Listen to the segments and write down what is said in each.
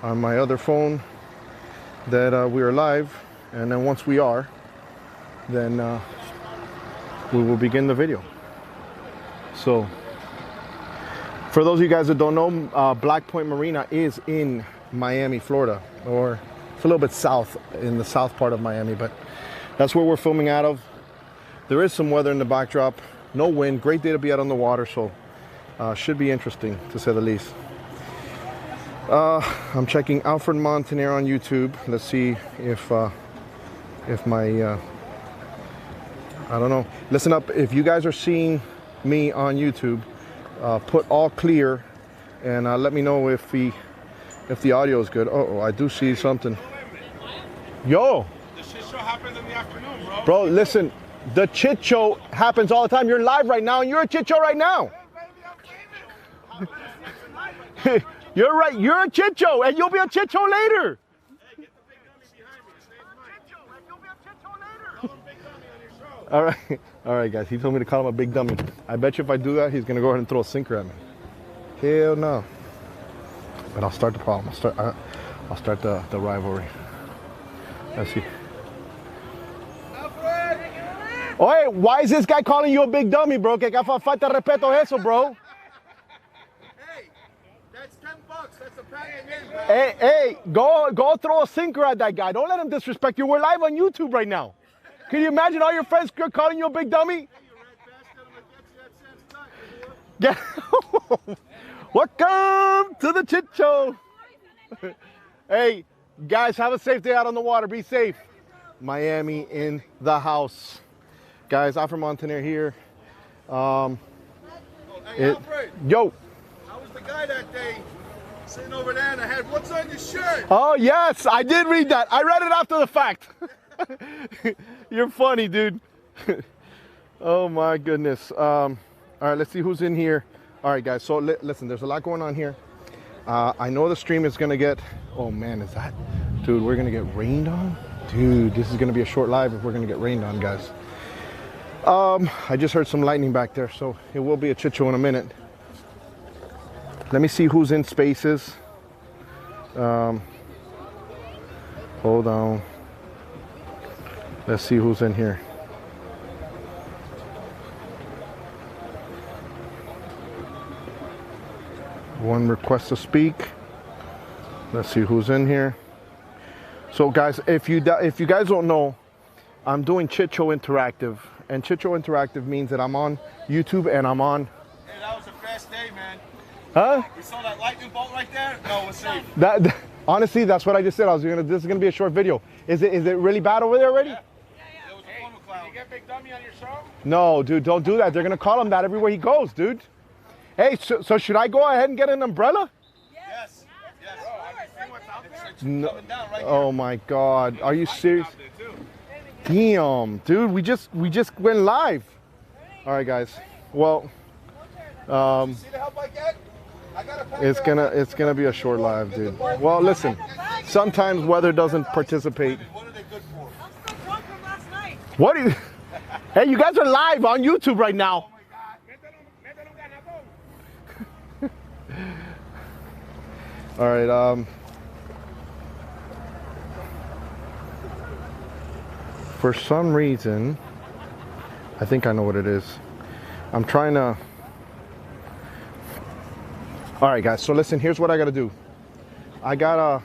on my other phone that we are live, and then once we are, then we will begin the video. So for those of you guys that don't know, BlackPoint Marina is in Miami, Florida, or it's a little bit south, in the south part of Miami, but that's where we're filming out of. There is some weather in the backdrop, no wind, great day to be out on the water, so should be interesting to say the least. I'm checking Alfred Montaner on YouTube. Let's see if my I don't know. Listen up, if you guys are seeing me on YouTube, put all clear and let me know if the audio is good. Oh, I do see something. Yo! The shit show happens in the afternoon, bro. Bro, listen, the Chit show happens all the time. You're live right now and you're a Chit show right now. You're right, you're a Chit show and you'll be a Chit show later. Hey, get the big dummy behind me. His name's Mike. Chit show, and you'll be a Chit show later. Call him Big Dummy on your show. All right, guys. He told me to call him a big dummy. I bet you if I do that, he's gonna go ahead and throw a sinker at me. Hell no. But I'll start the problem. I'll start the rivalry. Let's see. Alfred! Oye, why is this guy calling you a big dummy, bro? Que falta de respeto eso, bro. Hey, that's $10. That's a pack again, bro. Hey, go throw a sinker at that guy. Don't let him disrespect you. We're live on YouTube right now. Can you imagine all your friends calling you a big dummy? Hey, you red bastard. I'm gonna get you that Sam's cut. Welcome to the Chit Show. Hey, guys, have a safe day out on the water. Be safe. Miami in the house. Guys, Alfred Montaner here. Hey, Alfred. Yo. I was the guy that day sitting over there and I had, what's on your shirt? Oh, yes, I did read that. I read it after the fact. You're funny, dude. Oh, my goodness. All right, let's see who's in here. All right, guys, so listen, there's a lot going on here. I know the stream is going to get, oh, man, is that, dude, we're going to get rained on? Dude, this is going to be a short live if we're going to get rained on, guys. I just heard some lightning back there, so it will be a Chit show in a minute. Let me see who's in spaces. Hold on. Let's see who's in here. One request to speak. Let's see who's in here. So guys, if you guys don't know, I'm doing Chit Show Interactive, and Chit Show Interactive means that I'm on YouTube and I'm on. Hey, that was a fast day, man. Huh? We saw that lightning bolt right there. No, it was safe. That honestly, that's what I just said. This is gonna be a short video. Is it really bad over there already? Yeah. It was a funnel cloud. Did you get Big Dummy on your show? No, dude, don't do that. They're gonna call him that everywhere he goes, dude. Hey, so should I go ahead and get an umbrella? Yes. Yes. Oh, have you seen what's out there? It's No. coming down right Oh my God, are you serious? Damn, dude, we just went live. All right, guys. Well, See the help I get? I got a pack it's gonna be a short live, dude. Well, listen, sometimes weather doesn't participate. What are they good for? I'm still drunk from last night. What do you? Hey, you guys are live on YouTube right now. All right. For some reason, I think I know what it is. I'm trying to. All right, guys. So listen. Here's what I gotta do. I gotta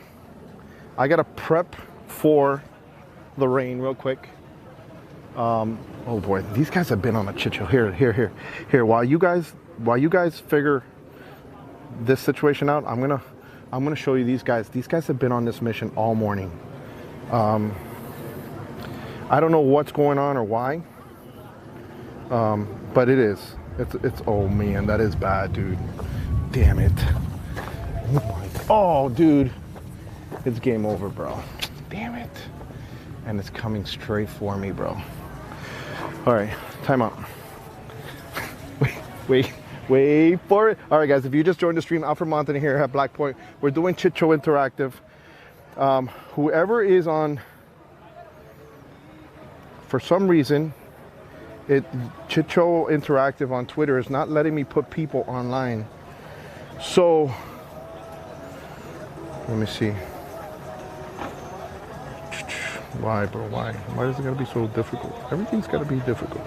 prep for the rain real quick. Oh boy, these guys have been on a Chit show. Here. While you guys figure this situation out, I'm gonna show you these guys. These guys have been on this mission all morning. I don't know what's going on or why, but it's oh man, that is bad, dude. Damn it. Oh, dude, it's game over, bro. Damn it. And it's coming straight for me, bro. All right, time out. Wait for it. All right, guys, if you just joined the stream, Alfred Montaner here at BlackPoint. We're doing Chit Show Interactive. Whoever is on, for some reason, Chit Show Interactive on Twitter is not letting me put people online. So Let me see. Why, bro? Why? Why does it gotta be so difficult? Everything's gotta be difficult.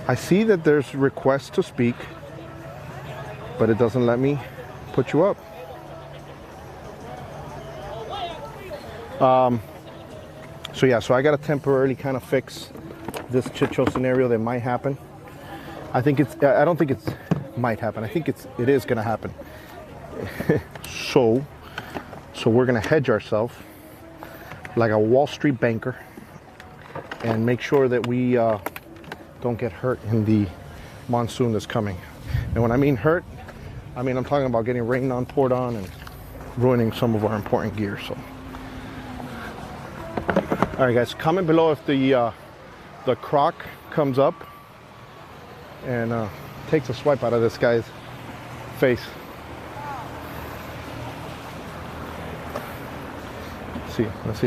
I see that there's requests to speak, but it doesn't let me put you up. So yeah, so I gotta temporarily kind of fix this Chit show scenario that might happen. I don't think it's might happen. I think it is gonna happen. So we're gonna hedge ourselves like a Wall Street banker and make sure that we don't get hurt in the monsoon that's coming. And when I mean hurt, I mean I'm talking about getting rained on, poured on, and ruining some of our important gear. So, all right, guys, comment below if the croc comes up and takes a swipe out of this guy's face. Let's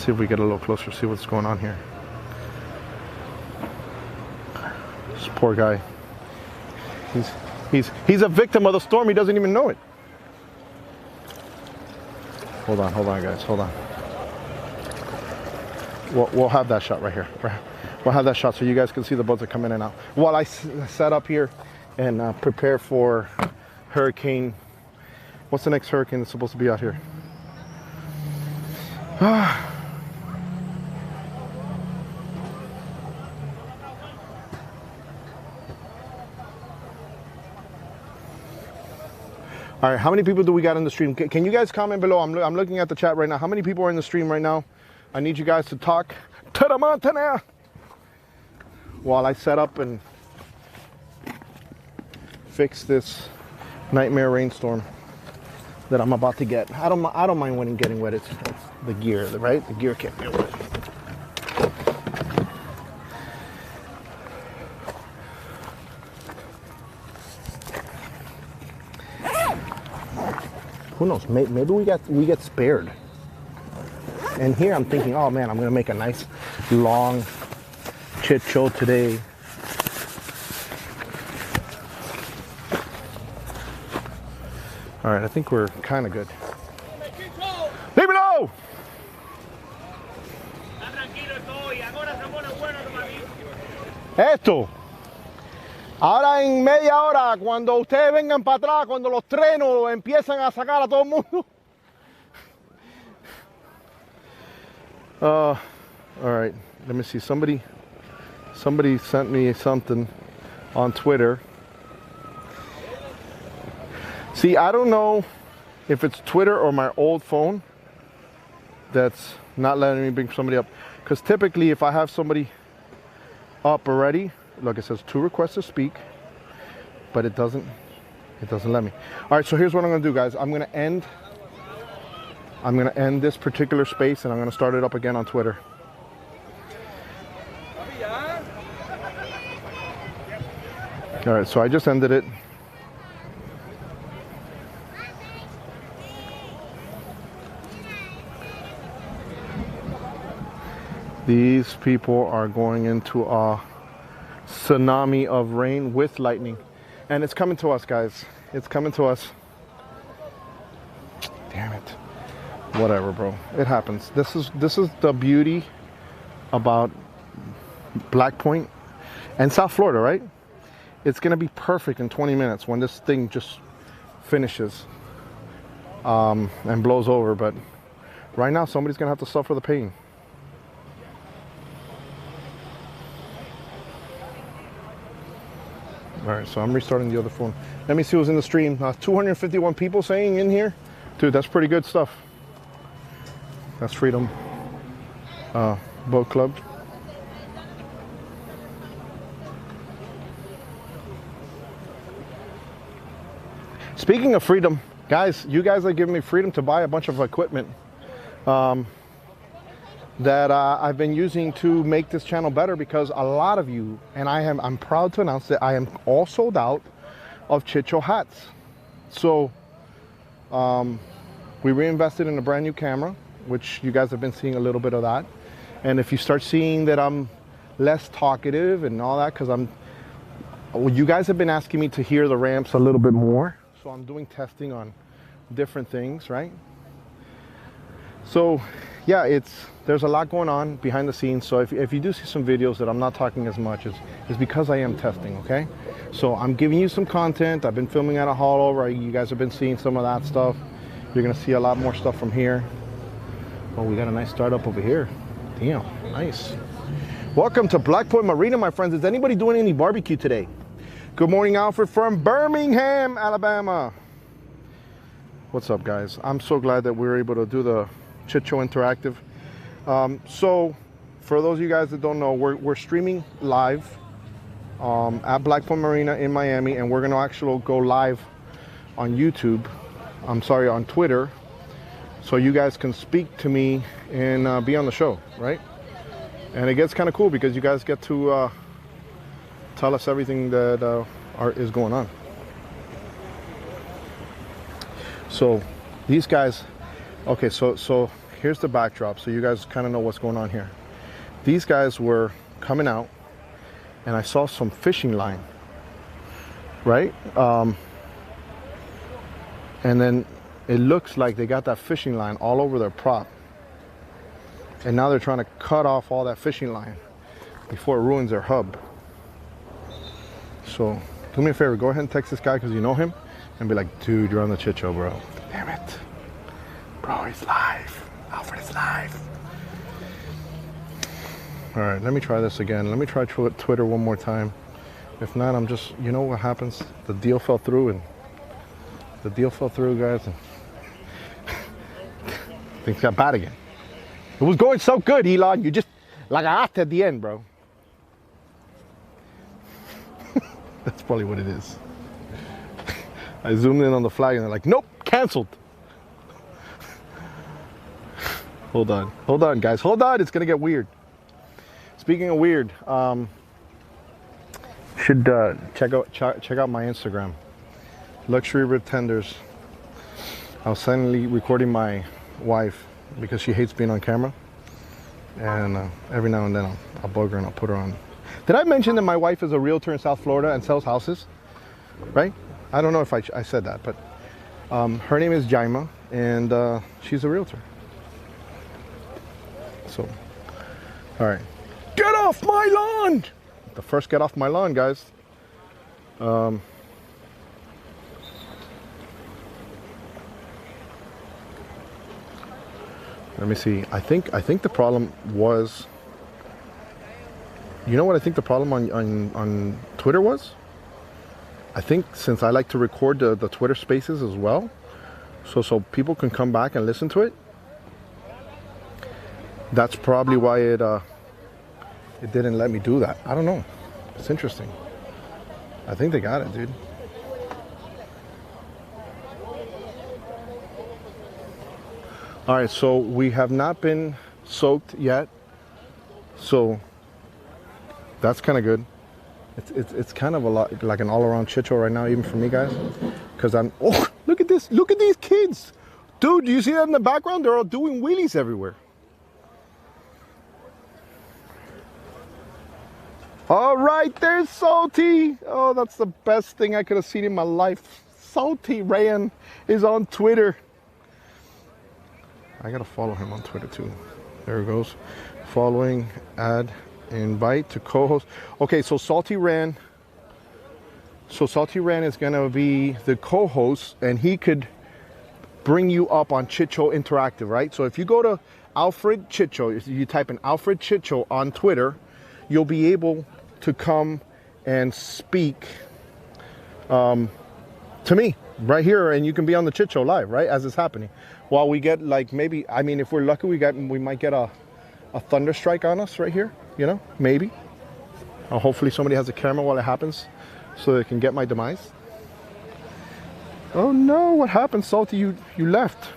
see if we get a little closer, see what's going on here. This poor guy. He's a victim of the storm. He doesn't even know it. Hold on, guys. Hold on. We'll have that shot right here. We'll have that shot so you guys can see the boats that come in and out. While I set up here and prepare for hurricane. What's the next hurricane that's supposed to be out here? All right, how many people do we got in the stream? Can you guys comment below? I'm looking at the chat right now. How many people are in the stream right now? I need you guys to talk to the Montaner while I set up and fix this nightmare rainstorm that I'm about to get. I don't mind when getting wet. It's the gear, right? The gear can't get wet. Who knows? Maybe we get spared. And here I'm thinking, oh man, I'm gonna make a nice long chit show today. All right, I think we're kind of good. Leave it low! Esto. Ahora en media hora, cuando ustedes vengan para atrás, cuando los trenos empiezan a sacar a todo el mundo. All right, let me see. Somebody sent me something on Twitter. See, I don't know if it's Twitter or my old phone that's not letting me bring somebody up. Because typically, if I have somebody up already, look, it says 2 requests to speak, but it doesn't let me. All right, so here's what I'm gonna do, guys. I'm gonna end this particular space, and I'm gonna start it up again on Twitter. All right, so I just ended it. These people are going into a tsunami of rain with lightning, and it's coming to us, guys. It's coming to us. Damn it. Whatever, bro. It happens. This is the beauty about BlackPoint and South Florida, right? It's gonna be perfect in 20 minutes when this thing just finishes and blows over. But right now, somebody's gonna have to suffer the pain. All right, so I'm restarting the other phone. Let me see who's in the stream. 251 people saying in here. Dude, that's pretty good stuff. That's Freedom Boat Club. Speaking of freedom, guys, you guys are giving me freedom to buy a bunch of equipment that I've been using to make this channel better, because a lot of you, and I'm proud to announce that I am all sold out of Chit Show hats. So we reinvested in a brand new camera, which you guys have been seeing a little bit of that. And if you start seeing that I'm less talkative and all that, because you guys have been asking me to hear the ramps a little bit more. So so I'm doing testing on different things, right? So yeah, there's a lot going on behind the scenes. So if you do see some videos that I'm not talking as much, it's because I am testing, okay? So I'm giving you some content. I've been filming at a Haulover. You guys have been seeing some of that stuff. You're gonna see a lot more stuff from here. Oh, we got a nice startup over here. Damn, nice. Welcome to BlackPoint Marina, my friends. Is anybody doing any barbecue today? Good morning, Alfred from Birmingham, Alabama. What's up, guys? I'm so glad that we were able to do the Chit Show Interactive. So for those of you guys that don't know, we're streaming live at BlackPoint Marina in Miami, and we're gonna actually go live on YouTube. I'm sorry, on Twitter, so you guys can speak to me and be on the show, right? And it gets kind of cool because you guys get to tell us everything that is going on. So these guys, okay, so here's the backdrop, so you guys kind of know what's going on here. These guys were coming out, and I saw some fishing line, right? And then it looks like they got that fishing line all over their prop. And now they're trying to cut off all that fishing line before it ruins their hub. So do me a favor, go ahead and text this guy because you know him and be like, dude, you're on the Chit Show, bro. Damn it. Bro, he's live. Alfred is live. All right, let me try this again. Let me try Twitter one more time. If not, I'm just, you know what happens? The deal fell through, guys, and things got bad again. It was going so good, Elon. You just like I asked at the end, bro. That's probably what it is. I zoomed in on the flag and they're like, nope, canceled. Hold on, guys. Hold on. It's gonna get weird. Speaking of weird, should check out my Instagram, luxuryribtenders. I was silently recording my wife because she hates being on camera, and every now and then I'll bug her and I'll put her on. Did I mention that my wife is a realtor in South Florida and sells houses? Right? I don't know if I said that, but her name is Jaima, and she's a realtor. So, all right, get off my lawn! The first get off my lawn, guys. Let me see. I think the problem was, you know what I think the problem on Twitter was? I think since I like to record the Twitter spaces as well, so people can come back and listen to it, that's probably why it didn't let me do that. I don't know. It's interesting. I think they got it, dude. All right, so we have not been soaked yet, so that's kind of good. It's kind of a lot like an all-around Chit Show right now, even for me, guys, because oh, look at this, look at these kids, dude. Do you see that in the background? They're all doing wheelies everywhere. All right, there's Salty. Oh, that's the best thing I could have seen in my life. Salty Rayan is on Twitter. I gotta follow him on Twitter too. There it goes. Following, add, invite to co-host. Okay, so Salty Ran. So Salty Ran is gonna be the co-host, and he could bring you up on Chit Show Interactive, right? So if you go to Alfred Chit Show, if you type in Alfred Chit Show on Twitter, you'll be able to come and speak to me right here, and you can be on the Chit Show live, right, as it's happening. While we get, like, maybe, I mean, if we're lucky, we might get a thunder strike on us right here, you know, maybe. Hopefully somebody has a camera while it happens so they can get my demise. Oh no, what happened, Salty? You left.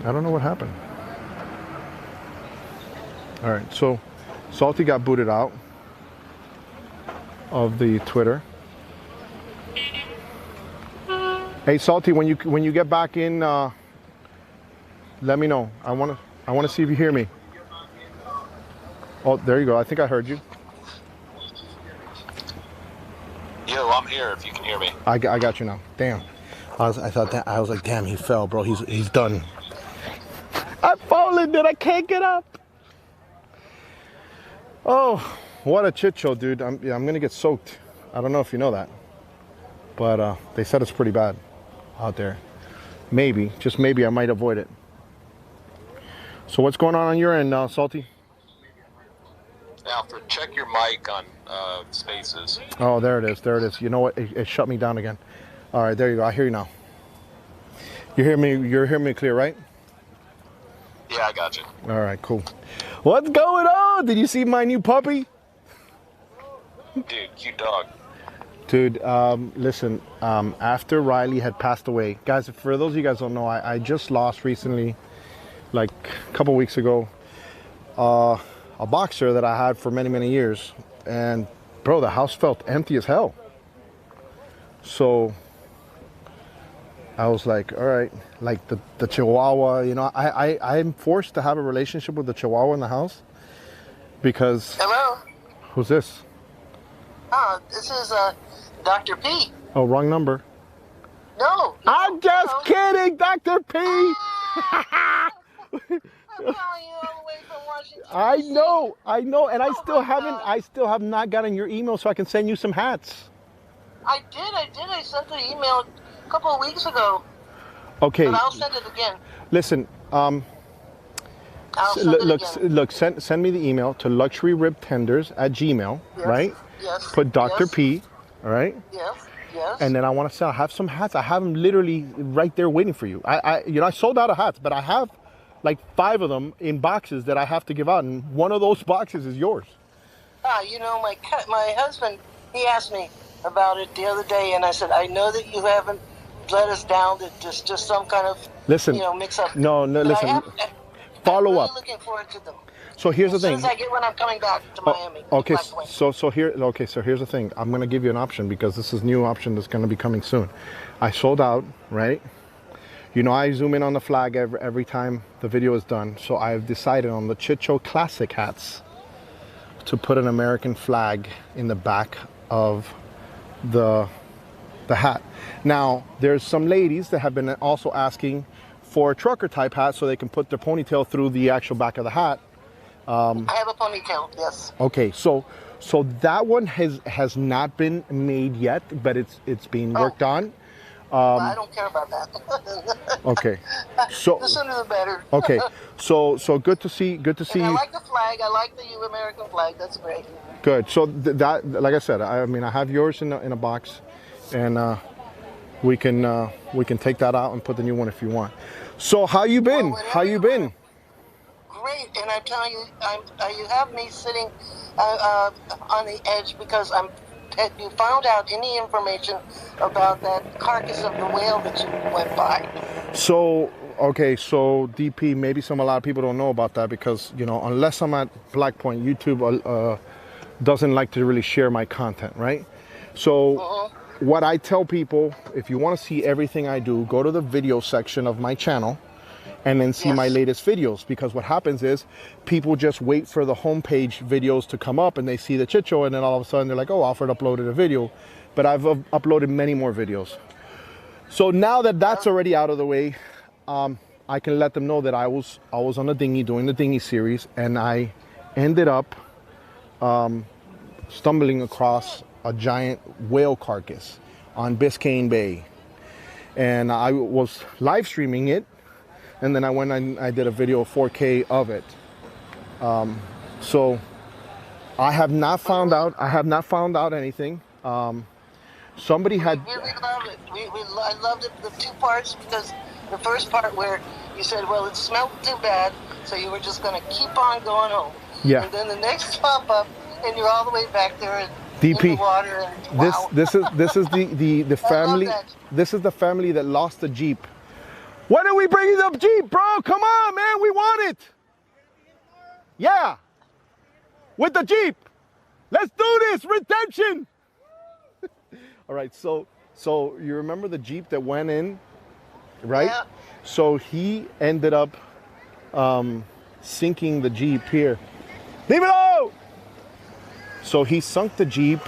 I don't know what happened. All right, so Salty got booted out of the Twitter. Hey Salty, when you get back in, let me know. I want to see if you hear me. Oh, there you go. I think I heard you. Yo, I'm here if you can hear me. I got you now. Damn. I was like, damn, he fell, bro. He's done. I'm falling, dude. I can't get up. Oh, what a chit show, dude. I'm gonna get soaked. I don't know if you know that, but they said it's pretty bad out there. Maybe, just maybe, I might avoid it. So what's going on your end, Salty? Alfred, check your mic on spaces. Oh, there it is. There it is. You know what? It shut me down again. All right, there you go. I hear you now. You hear me? You're hearing me clear, right? Yeah, I got you. All right, cool. What's going on? Did you see my new puppy? Dude, cute dog. Dude, listen, after Riley had passed away, guys, for those of you guys who don't know, I just lost recently, like a couple weeks ago, a boxer that I had for many, many years. And bro, the house felt empty as hell. So I was like, all right, like the Chihuahua, you know, I'm forced to have a relationship with the Chihuahua in the house because... Hello? Who's this? This is Dr. P. Oh, wrong number. No. I'm just kidding, Dr. P. I'm calling you all the way from Washington. I know, and I still have not gotten your email so I can send you some hats. I did. I sent the email a couple of weeks ago. Okay. But I'll send it again. Listen, look, send me the email to luxuryribtenders@gmail, Yes, right? Yes. Put Dr. Yes, P, all right? Yes. Yes. And then I want to sell. I have some hats. I have them literally right there waiting for you. I sold out of hats, but I have like 5 of them in boxes that I have to give out, and one of those boxes is yours. You know, my husband, he asked me about it the other day, and I said, I know that you haven't let us down, that there's just some kind of, mix up. No, listen. Follow up. I'm really looking forward to them. So here's the thing. As soon as I get when I'm coming back to Miami. Okay, so here's the thing. I'm gonna give you an option because this is a new option that's gonna be coming soon. I sold out, right? You know, I zoom in on the flag every time the video is done. So I've decided on the Chit Show Classic hats to put an American flag in the back of the hat. Now, there's some ladies that have been also asking for a trucker type hat so they can put their ponytail through the actual back of the hat. I have a ponytail, yes. Okay, so that one has not been made yet, but it's being worked on. I don't care about that. Okay, so the sooner the better. Okay, so good to see you. I like the flag. I like the American flag. That's great. Good. So that, like I said, I mean, I have yours in a box, and we can take that out and put the new one if you want. So how you been? How you been? Great, and I'm telling you, you have me sitting on the edge because have you found out any information about that carcass of the whale that you went by? So, okay, so DP, maybe a lot of people don't know about that because, you know, unless I'm at BlackPoint, YouTube doesn't like to really share my content, right? So what I tell people, if you want to see everything I do, go to the video section of my channel and then see my latest videos, because what happens is people just wait for the homepage videos to come up and they see the Chit Show, and then all of a sudden they're like, oh, Alfred uploaded a video, but I've uploaded many more videos. So now that that's already out of the way, I can let them know that I was on the dinghy doing the dinghy series, and I ended up stumbling across a giant whale carcass on Biscayne Bay, and I was live streaming it. And then I went and I did a video 4K of it. So I have not found out. I have not found out anything. Somebody had. We really love it. I loved it, the 2 parts, because the first part where you said, well, it smelled too bad, so you were just going to keep on going home. Yeah. And then the next pop up, and you're all the way back there DP. in the water. And, wow. This is the family. This is the family that lost the Jeep. When are we bringing the Jeep, bro? Come on, man. We want it. Yeah. With the Jeep. Let's do this. Redemption. All right. So you remember the Jeep that went in, right? Yeah. So he ended up sinking the Jeep here. Leave it alone. So he sunk the Jeep.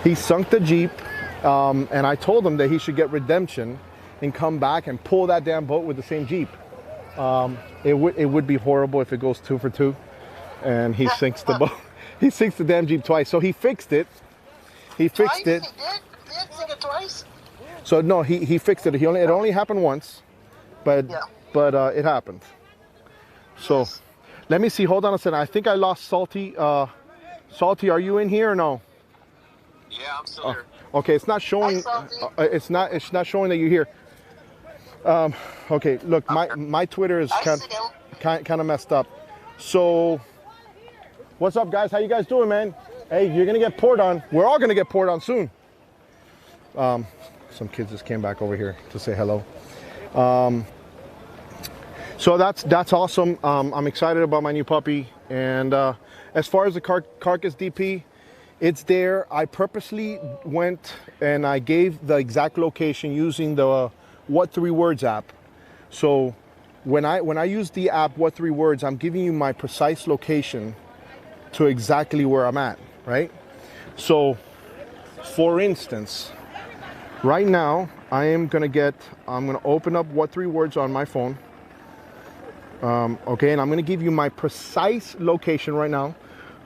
He sunk the Jeep, and I told him that he should get redemption and come back and pull that damn boat with the same Jeep. It would be horrible if it goes 2 for 2, and he sinks the boat. He sinks the damn Jeep twice. So he fixed it. He fixed it. He did sink it twice? So no, he fixed it. It only happened once, but it happened. So Yes. let me see. Hold on a second. I think I lost Salty. Salty, are you in here or no? Yeah, I'm still here. Okay, it's not showing. Hi, Salty. It's not showing that you're here. Okay, look, my Twitter is I see him. kind of messed up. So, what's up, guys? How you guys doing, man? Hey, you're gonna get poured on. We're all gonna get poured on soon. Some kids just came back over here to say hello. So that's awesome. I'm excited about my new puppy. And as far as the carcass DP, it's there. I purposely went and I gave the exact location using the What 3 Words app. So when I use the app What 3 Words, I'm giving you my precise location to exactly where I'm at, right? So for instance, right now I'm gonna open up What 3 Words on my phone. Okay, and I'm gonna give you my precise location right now.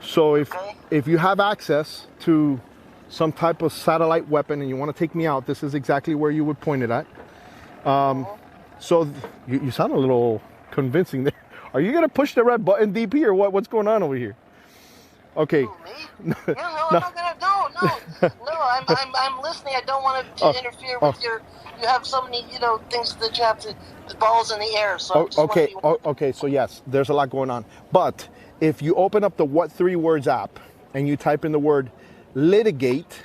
So if you have access to some type of satellite weapon and you want to take me out, this is exactly where you would point it at. So you sound a little convincing there. Are you gonna push the red button, DP, or what? What's going on over here? Okay. Who, me? I'm not gonna. No. I'm listening. I don't want to interfere with your. You have so many, things that you have to. The balls in the air. So Okay. So yes, there's a lot going on. But if you open up the What 3 Words app and you type in the word litigate,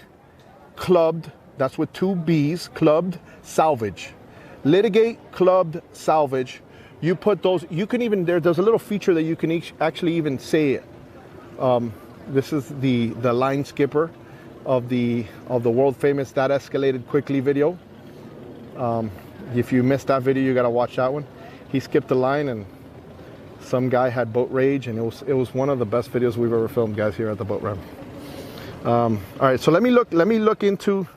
clubbed, that's with 2 B's, clubbed, salvage. Litigate, clubbed, salvage. You put those, you can even, there's a little feature that you can actually even say, this is the line skipper of the world famous That Escalated Quickly video. If you missed that video, you gotta watch that one. He skipped the line and some guy had boat rage, and it was one of the best videos we've ever filmed, guys, here at the boat ramp. All right, so let me look into.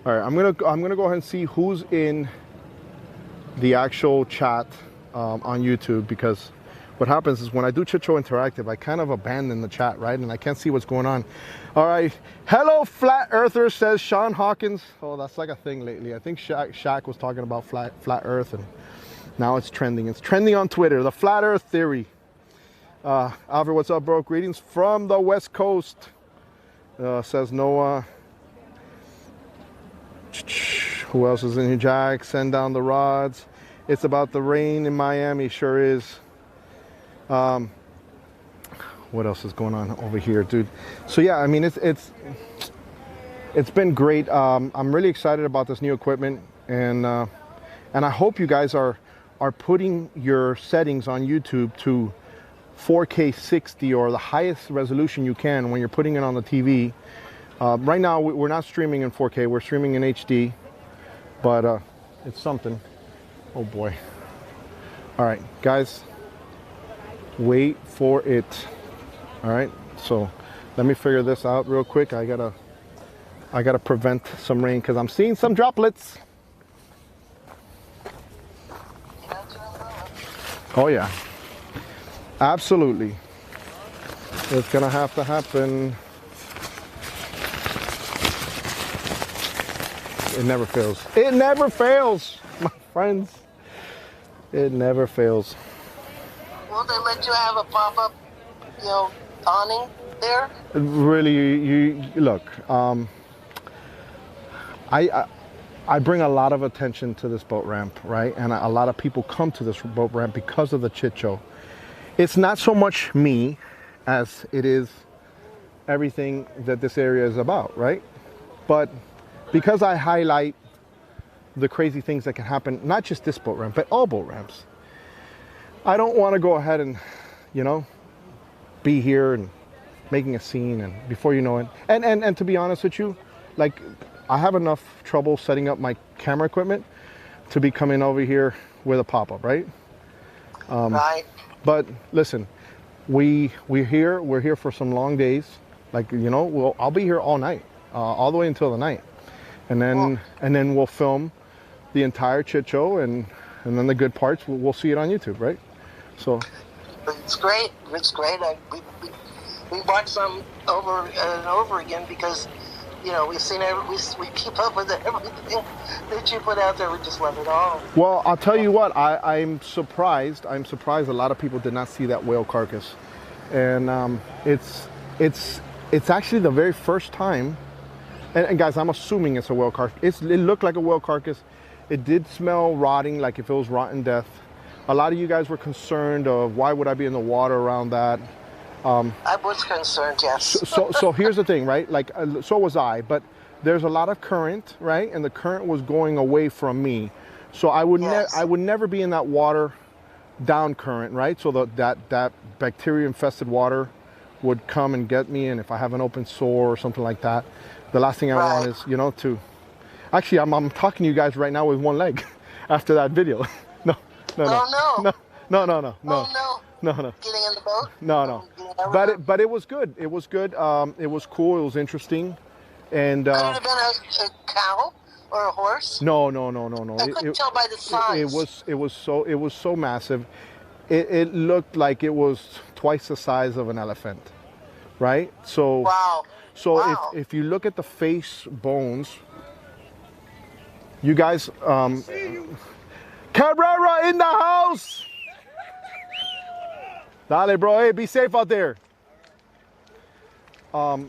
All right, I'm gonna go ahead and see who's in the actual chat on YouTube, because what happens is when I do Chit Show Interactive, I kind of abandon the chat, right? And I can't see what's going on. All right, hello Flat Earther, says Sean Hawkins. Oh, that's like a thing lately. I think Shaq was talking about flat Earth, and now it's trending. It's trending on Twitter, the Flat Earth theory. Alfred, what's up, bro? Greetings from the West Coast, says Noah. Who else is in here? Jack, send down the rods. It's about the rain in Miami, sure is. What else is going on over here, dude? So yeah, I mean, it's been great. I'm really excited about this new equipment, and I hope you guys are putting your settings on YouTube to 4K 60 or the highest resolution you can when you're putting it on the TV. Right now, we're not streaming in 4K. We're streaming in HD, but it's something. Oh boy. All right, guys, wait for it. All right, so let me figure this out real quick. I gotta prevent some rain because I'm seeing some droplets. Oh yeah, absolutely. It's gonna have to happen. It never fails. It never fails, my friends. It never fails. Will they let you have a pop-up, awning there? Really, you look. I bring a lot of attention to this boat ramp, right? And a lot of people come to this boat ramp because of the Chit Show. It's not so much me as it is everything that this area is about, right? But because I highlight the crazy things that can happen, not just this boat ramp, but all boat ramps, I don't want to go ahead and, be here and making a scene, and before you know it, and to be honest with you, like, I have enough trouble setting up my camera equipment to be coming over here with a pop-up, right? Right. But listen, we're here for some long days. Like, I'll be here all night. all the way until the night, and then we'll film the entire Chit show, and then the good parts we'll see it on YouTube, right? So It's great. It's great. We watch some over and over again because, you know, we've seen we keep up with everything that you put out there. We just love it all. well, I'll tell you what, I'm surprised a lot of people did not see that whale carcass, and it's actually the very first time, and guys, I'm assuming it's a whale carcass. It looked like a whale carcass. It did smell rotting, like if it was rotten death. A lot of you guys were concerned of why would I be in the water around that. I was concerned, yes. So here's the thing, right? Like, so was I, but there's a lot of current, right? And the current was going away from me. So I would never be in that water down current, right? So that bacteria infested water would come and get me, and if I have an open sore or something like that, the last thing I want is, you know, to actually I'm talking to you guys right now with one leg after that video. No. Oh no. No. Oh no. No. Getting in the boat? No. But it was good. It was good. It was cool. It was interesting. And could it have been a cow or a horse? No. I couldn't tell by the size. It was so massive. It looked like it was twice the size of an elephant, right? So Wow. if you look at the face bones, you guys, Cabrera in the house. Dale, bro. Hey, be safe out there. I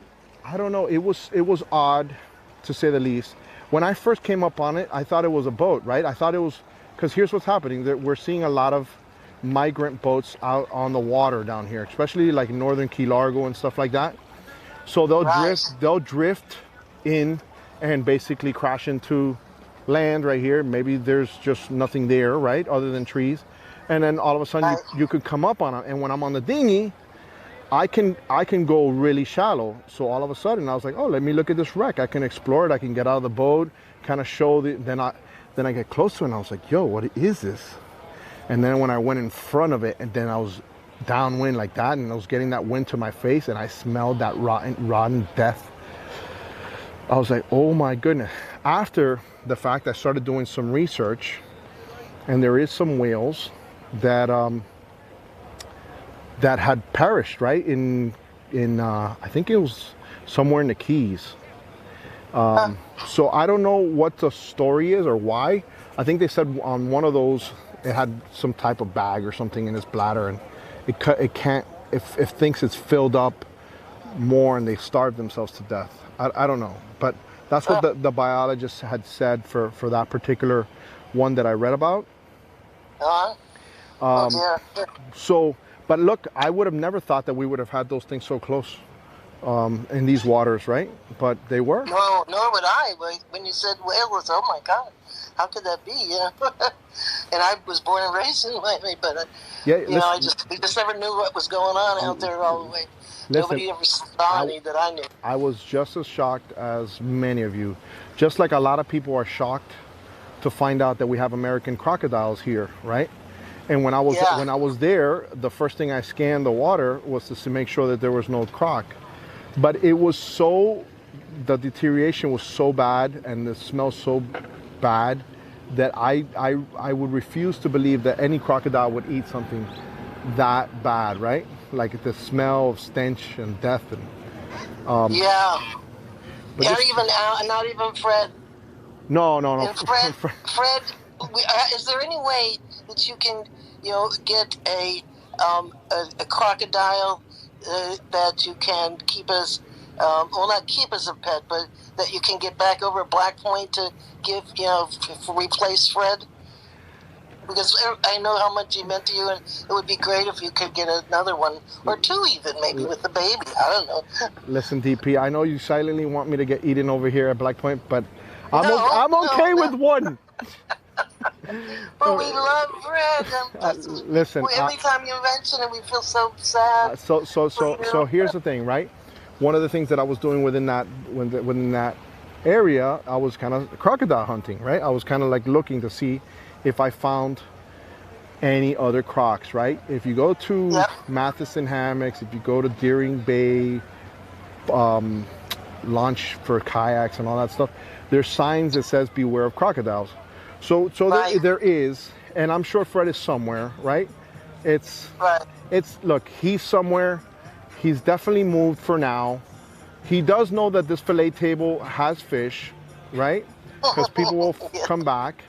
don't know. It was odd, to say the least. When I first came up on it, I thought it was a boat, right? I thought it was, because here's what's happening. We're seeing a lot of migrant boats out on the water down here, especially like northern Key Largo and stuff like that. So they'll drift in and basically crash into land right here. Maybe there's just nothing there, right, other than trees. And then all of a sudden you could come up on it. And when I'm on the dinghy, I can go really shallow. So all of a sudden I was like, oh, let me look at this wreck. I can explore it. I can get out of the boat, kind of show then I get close to it and I was like, yo, what is this? And then when I went in front of it, and then I was downwind like that, and I was getting that wind to my face, and I smelled that rotten death. I was like, oh my goodness. After the fact, I started doing some research, and there is some whales that that had perished, right? In I think it was somewhere in the Keys. So I don't know what the story is or why. I think they said on one of those it had some type of bag or something in its bladder, and it can't, if thinks it's filled up more, and they starved themselves to death. I don't know, but that's what the biologist had said for that particular one that I read about. So, but look, I would have never thought that we would have had those things so close in these waters, right? But they were. No, nor would I. When you said whales, oh my God, how could that be? You know? And I was born and raised in Miami, but we just never knew what was going on out there all the way. Nobody ever saw any that I knew. I was just as shocked as many of you. Just like a lot of people are shocked to find out that we have American crocodiles here, right? And when I was there, the first thing I scanned the water was to make sure that there was no croc. But it was the deterioration was so bad and the smell so bad that I would refuse to believe that any crocodile would eat something that bad, right? Like the smell of stench and death. And not even Fred. No. And Fred, is there any way that you can, get a crocodile that you can keep as, not keep as a pet, but that you can get back over at BlackPoint to give, replace Fred? Because I know how much he meant to you, and it would be great if you could get another one, or two even, maybe, with the baby. I don't know. Listen, DP, I know you silently want me to get eaten over here at BlackPoint, but I'm okay with one. But we love Fred. Listen, every time you mention it, we feel so sad. So here's the thing, right? One of the things that I was doing within that area, I was kind of crocodile hunting, right? I was kind of like looking to see if I found any other crocs, right? If you go to Matheson Hammocks, if you go to Deering Bay, launch for kayaks and all that stuff, there's signs that says beware of crocodiles. So Right. there is, and I'm sure Fred is somewhere, right? Right. Look, he's somewhere. He's definitely moved for now. He does know that this fillet table has fish, right? Because people will come back.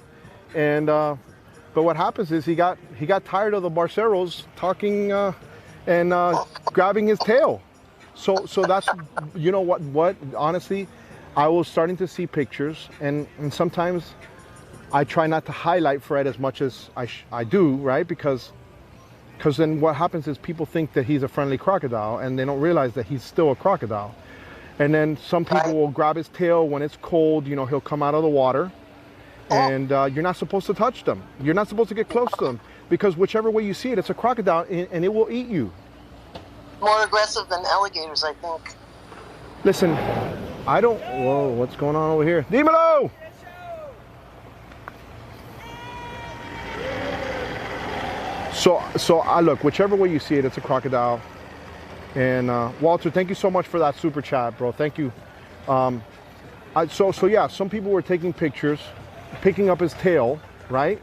And but what happens is he got tired of the Barceros talking and grabbing his tail. So that's, you know what honestly, I was starting to see pictures, and sometimes I try not to highlight Fred as much as I do, right? Because then what happens is people think that he's a friendly crocodile, and they don't realize that he's still a crocodile. And then some people will grab his tail when it's cold, you know, he'll come out of the water, and you're not supposed to touch them. You're not supposed to get close to them, because whichever way you see it, it's a crocodile, and it will eat you. More aggressive than alligators, I think. Listen, whoa, what's going on over here? Dímelo! So I look, whichever way you see it, it's a crocodile. And Walter, thank you so much for that super chat, bro. Thank you. So yeah, some people were taking pictures, picking up his tail, right?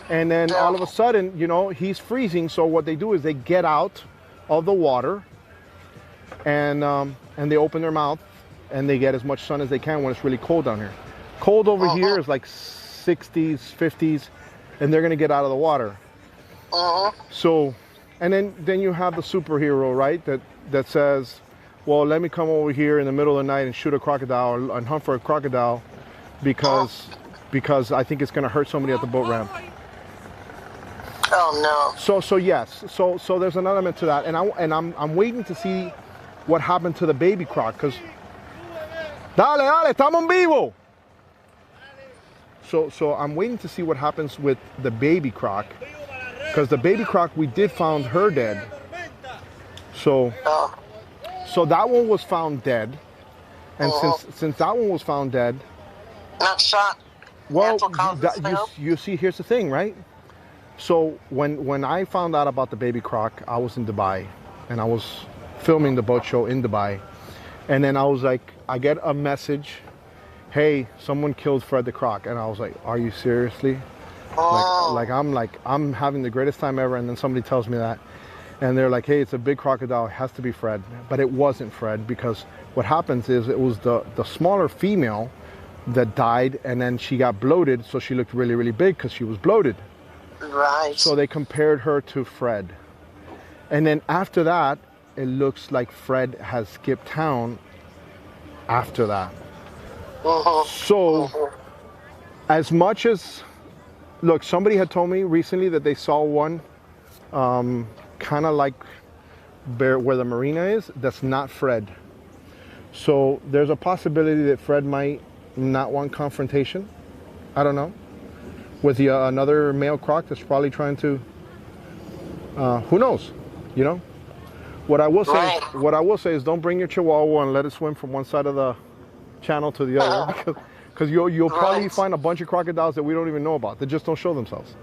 And then all of a sudden, you know, he's freezing. So what they do is they get out of the water, and they open their mouth, and they get as much sun as they can when it's really cold down here. Cold over here is like 60s, 50s, and they're gonna get out of the water. So, and then you have the superhero, right? That says, well, let me come over here in the middle of the night and shoot a crocodile and hunt for a crocodile because I think it's gonna hurt somebody at the boat ramp. Oh no. So yes. So there's an element to that, and I'm waiting to see what happened to the baby croc, because dale, estamos en vivo. So I'm waiting to see what happens with the baby croc, because the baby croc, we did found her dead. So that one was found dead, and since that one was found dead, not shot. well, Natural causes, you see, here's the thing, right? So when I found out about the baby croc, I was in Dubai, and I was filming the boat show in Dubai, and then I was like, I get a message, hey, someone killed Fred the croc, and I was like, are you seriously? I'm having the greatest time ever, and then somebody tells me that, and they're like, hey, it's a big crocodile, it has to be Fred. But it wasn't Fred, because what happens is it was the smaller female that died, and then she got bloated, so she looked really, really big because she was bloated. Right. So they compared her to Fred. And then after that, it looks like Fred has skipped town after that. So as much as, look, somebody had told me recently that they saw one kind of like where the marina is, that's not Fred. So there's a possibility that Fred might not want confrontation. I don't know. With another male croc that's probably trying to, who knows, you know? What I will say is don't bring your Chihuahua and let it swim from one side of the channel to the other, because you'll probably find a bunch of crocodiles that we don't even know about that just don't show themselves.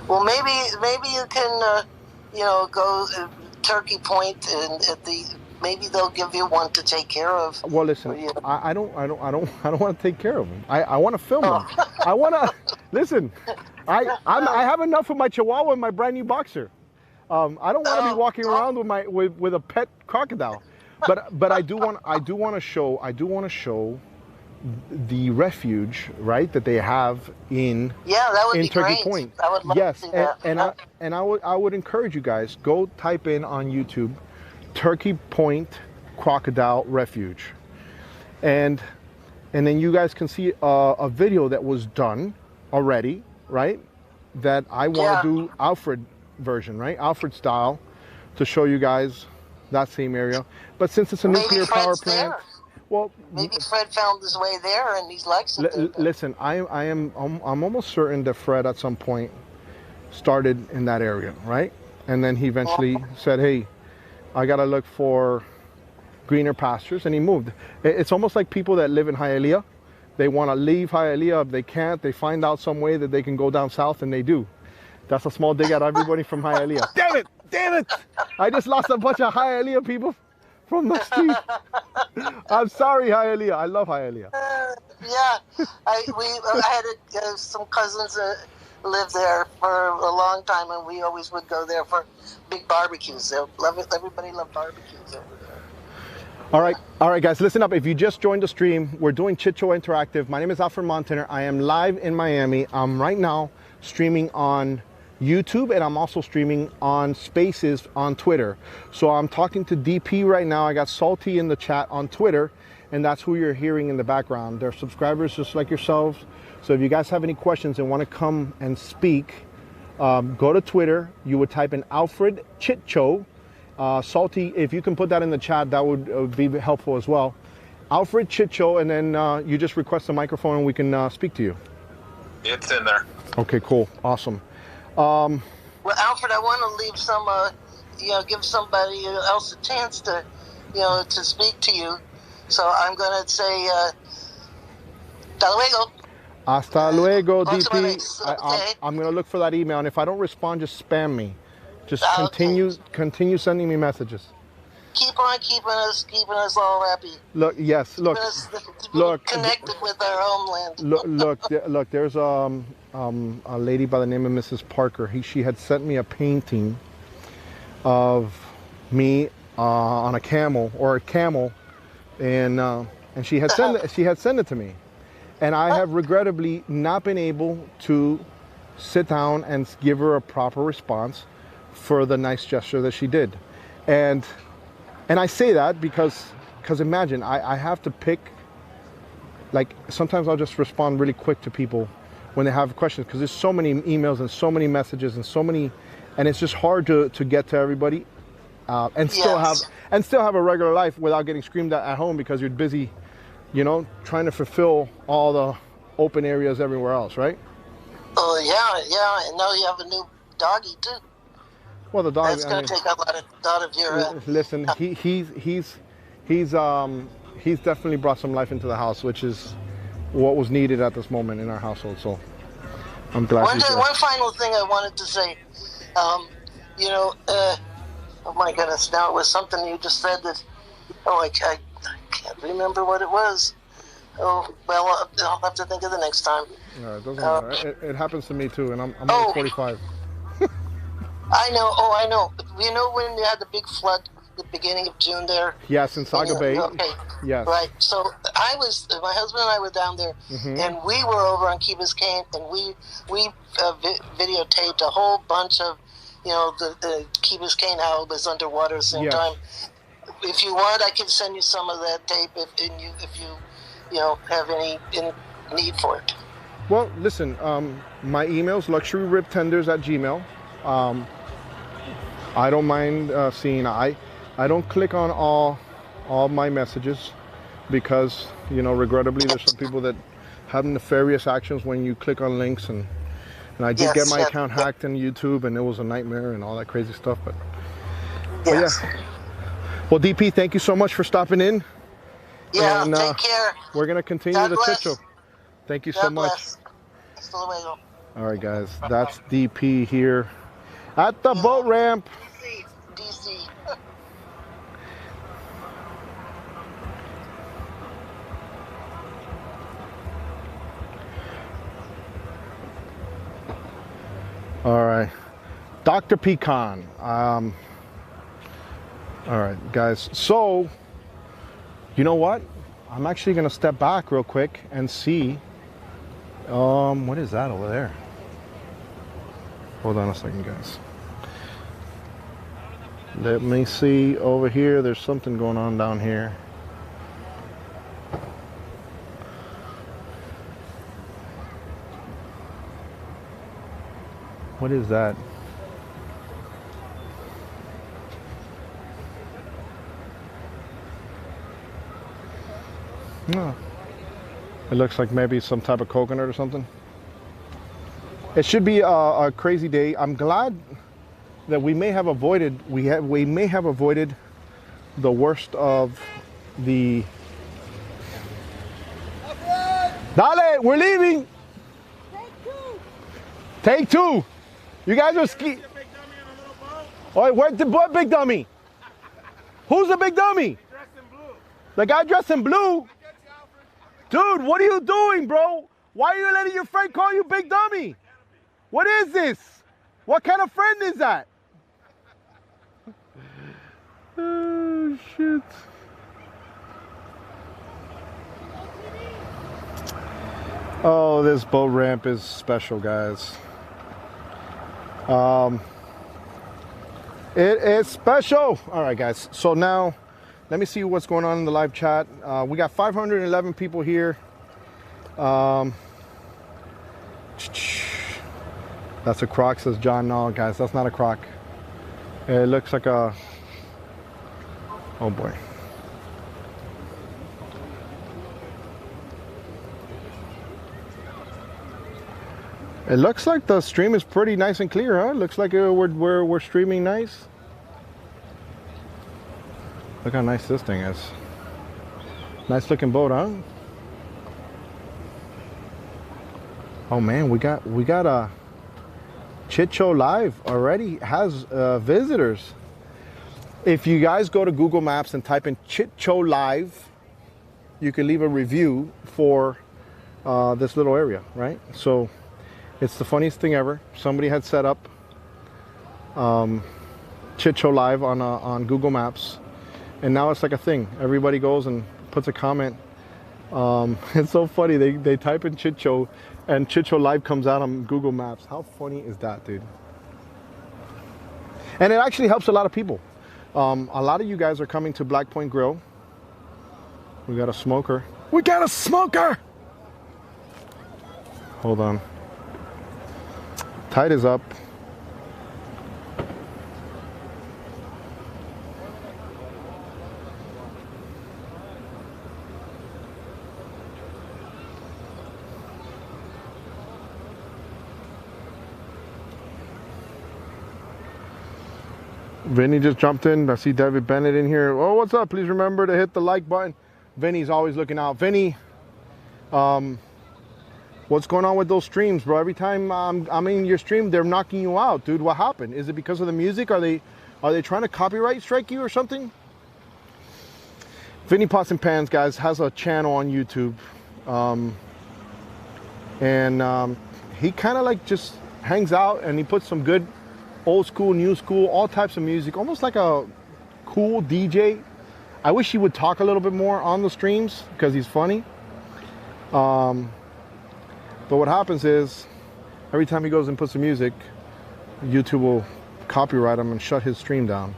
Well, maybe you can, go Turkey Point, and maybe they'll give you one to take care of. Well, listen, I don't want to take care of them. I want to film them. I want to listen. I have enough of my Chihuahua and my brand new boxer. I don't want to be walking around with a pet crocodile. But I do want to show the refuge, right, that they have in Turkey great. Point. I would love to see that. I would encourage you guys, go type in on YouTube Turkey Point Crocodile Refuge, and then you guys can see a video that was done already, right, that I want to do Alfred version, right, Alfred style, to show you guys that same area. But since it's a nuclear power plant, well, maybe Fred found his way there and he likes it. Listen, I'm almost certain that Fred at some point started in that area, right, and then he eventually said, hey, I gotta look for greener pastures, and he moved. It's almost like people that live in Hialeah. They want to leave Hialeah. If they can't, they find out some way that they can go down south, and they do. That's a small dig at everybody from Hialeah. Damn it! I just lost a bunch of Hialeah people. from the street. I'm sorry, Hialeah. I love Hialeah. Yeah, I had some cousins that lived there for a long time, and we always would go there for big barbecues. They love it. Everybody loved barbecues over there. All right, guys, listen up. If you just joined the stream, we're doing Chit Show Interactive. My name is Alfred Montaner. I am live in Miami. I'm right now streaming on YouTube, and I'm also streaming on Spaces on Twitter. So I'm talking to DP right now. I got Salty in the chat on Twitter, and that's who you're hearing in the background. They're subscribers just like yourselves. So if you guys have any questions and want to come and speak, go to Twitter. You would type in Alfred Chit Show. Salty, if you can put that in the chat, that would be helpful as well. Alfred Chit Show, and then you just request a microphone and we can speak to you. It's in there. Okay, cool. Awesome. Well, Alfred, I want to leave some, give somebody else a chance to, to speak to you. So I'm going to say, hasta luego. Hasta luego, Okay. DP. I'm going to look for that email, and if I don't respond, just spam me. Just Okay. continue sending me messages. Keep on keeping us all happy. Look, yes, look, look, Connected with our homeland. look. There's a lady by the name of Mrs. Parker. She had sent me a painting of me on a camel, and she had sent it to me, and I have regrettably not been able to sit down and give her a proper response for the nice gesture that she did. And I say that because imagine, I have to pick, like, sometimes I'll just respond really quick to people when they have questions, because there's so many emails and so many messages and it's just hard to get to everybody, and still have a regular life without getting screamed at home because you're busy, trying to fulfill all the open areas everywhere else, right? Oh yeah, and now you have a new doggy too. Well, the dog. That's going to take a lot of your. Listen, he's definitely brought some life into the house, which is what was needed at this moment in our household. So I'm glad. One final thing I wanted to say, oh my goodness, now it was something you just said that, I can't remember what it was. Oh well, I'll have to think of the next time. Yeah, it doesn't matter. It happens to me too, and I'm only 45. I know. You know when you had the big flood at the beginning of June there? Yes, in Saga Bay. Okay. Yes. Right. So my husband and I were down there, and we were over on Key Biscayne, and we videotaped a whole bunch of, the Key Biscayne, how it was underwater at the same time. If you want, I can send you some of that tape if you have any need for it. Well, listen, my email's luxuryribtenders@gmail. I don't mind seeing. I don't click on all my messages because, regrettably, there's some people that have nefarious actions when you click on links, and I did get my account hacked on YouTube, and it was a nightmare and all that crazy stuff. But yeah. Well, DP, thank you so much for stopping in. Yeah, and, take care. We're gonna continue the Chit Show. Thank you so much. Hasta luego. All right, guys, that's DP here at the boat ramp. DC. All right, Dr. Pecan. All right, guys. So, you know what? I'm actually gonna step back real quick and see. What is that over there? Hold on a second, guys. Let me see over here. There's something going on down here. What is that? No. It looks like maybe some type of coconut or something. It should be a crazy day. I'm glad that we may have avoided the worst of the. Dale, we're leaving. Take two. You guys are ski. Oh, where's the big dummy? Who's the big dummy? Dressed in blue. The guy dressed in blue? I get you, Alfred. Dude, what are you doing, bro? Why are you letting your friend call you big dummy? What is this? What kind of friend is that? Oh, shit. Oh, this boat ramp is special, guys. It is special. All right, guys. So now, let me see what's going on in the live chat. We got 511 people here. That's a croc, says John. No, guys, that's not a croc. It looks like a... Oh, boy. It looks like the stream is pretty nice and clear, huh? It looks like we're streaming nice. Look how nice this thing is. Nice looking boat, huh? Oh man, we got a Chit Show Live already has visitors. If you guys go to Google Maps and type in Chit Show Live, you can leave a review for this little area, right? So it's the funniest thing ever. Somebody had set up Chit Show Live on Google Maps, and now it's like a thing. Everybody goes and puts a comment. It's so funny. They type in Chit Show, and Chit Show Live comes out on Google Maps. How funny is that, dude? And it actually helps a lot of people. A lot of you guys are coming to BlackPoint Grill. We got a smoker. We got a smoker! Hold on. Tide is up. Vinny just jumped in. I see David Bennett in here. Oh, what's up? Please remember to hit the like button. Vinny's always looking out. Vinny, what's going on with those streams, bro? Every time I'm in your stream, they're knocking you out, dude. What happened? Is it because of the music? Are they trying to copyright strike you or something? Vinny Pots and Pans, guys, has a channel on YouTube, and he kind of like just hangs out and he puts some good old school, new school, all types of music, almost like a cool DJ. I wish he would talk a little bit more on the streams because he's funny. But what happens is every time he goes and puts some music, YouTube will copyright him and shut his stream down,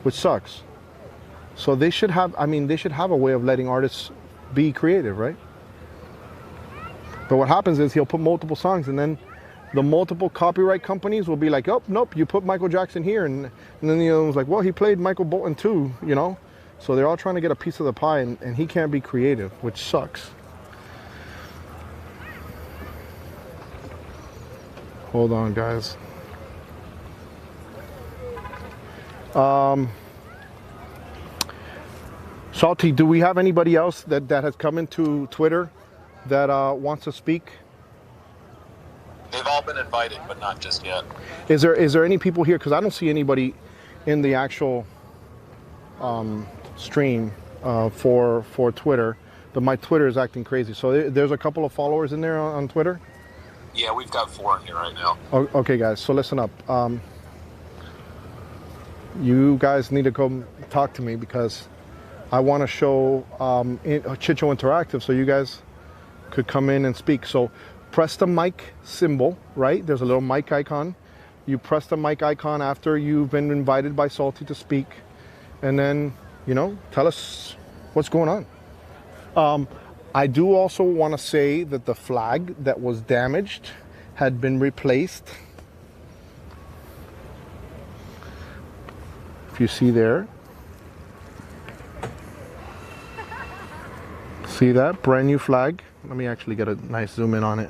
which sucks. So they should have, they should have a way of letting artists be creative, right? But what happens is he'll put multiple songs, and then the multiple copyright companies will be like, oh, nope, you put Michael Jackson here. And then the other one's like, well, he played Michael Bolton too, you know? So they're all trying to get a piece of the pie, and he can't be creative, which sucks. Hold on, guys. Salty, do we have anybody else that has come into Twitter that wants to speak? They've all been invited, but not just yet. Is there any people here? Because I don't see anybody in the actual stream for Twitter, but my Twitter is acting crazy. So there's a couple of followers in there on Twitter? Yeah, we've got 4 in here right now. Okay, guys, so listen up. You guys need to come talk to me because I want to show Chit Show Interactive so you guys could come in and speak. So press the mic symbol, right? There's a little mic icon. You press the mic icon after you've been invited by Salty to speak, and then, tell us what's going on. I do also want to say that the flag that was damaged had been replaced. If you see there. See that? Brand new flag. Let me actually get a nice zoom in on it.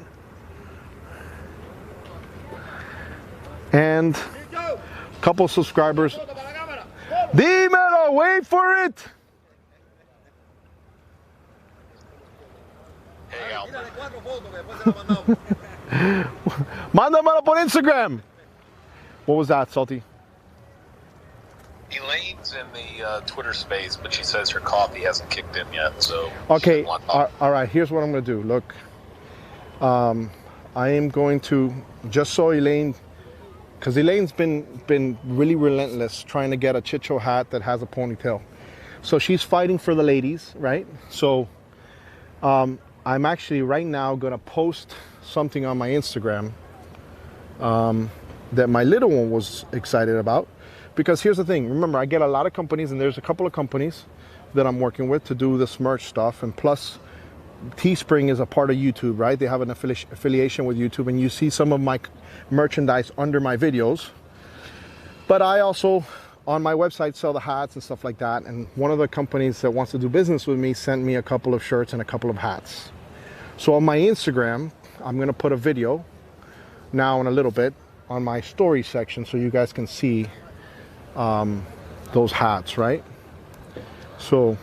And a couple subscribers. Dímelo, wait for it! Hey, Alfred. Mándamelo por Instagram. What was that, Salty? Elaine's in the Twitter space, but she says her coffee hasn't kicked in yet. So Okay. All right. Here's what I'm going to do. Look, I am going to, just so Elaine, because Elaine's been really relentless trying to get a Chit Show hat that has a ponytail. So she's fighting for the ladies, right? So I'm actually right now going to post something on my Instagram that my little one was excited about. Because here's the thing, remember, I get a lot of companies, and there's a couple of companies that I'm working with to do this merch stuff, and plus Teespring is a part of YouTube, right? They have an affiliation with YouTube, and you see some of my merchandise under my videos. But I also, on my website, sell the hats and stuff like that, and one of the companies that wants to do business with me sent me a couple of shirts and a couple of hats. So on my Instagram, I'm gonna put a video now in a little bit on my story section so you guys can see those hats, right? So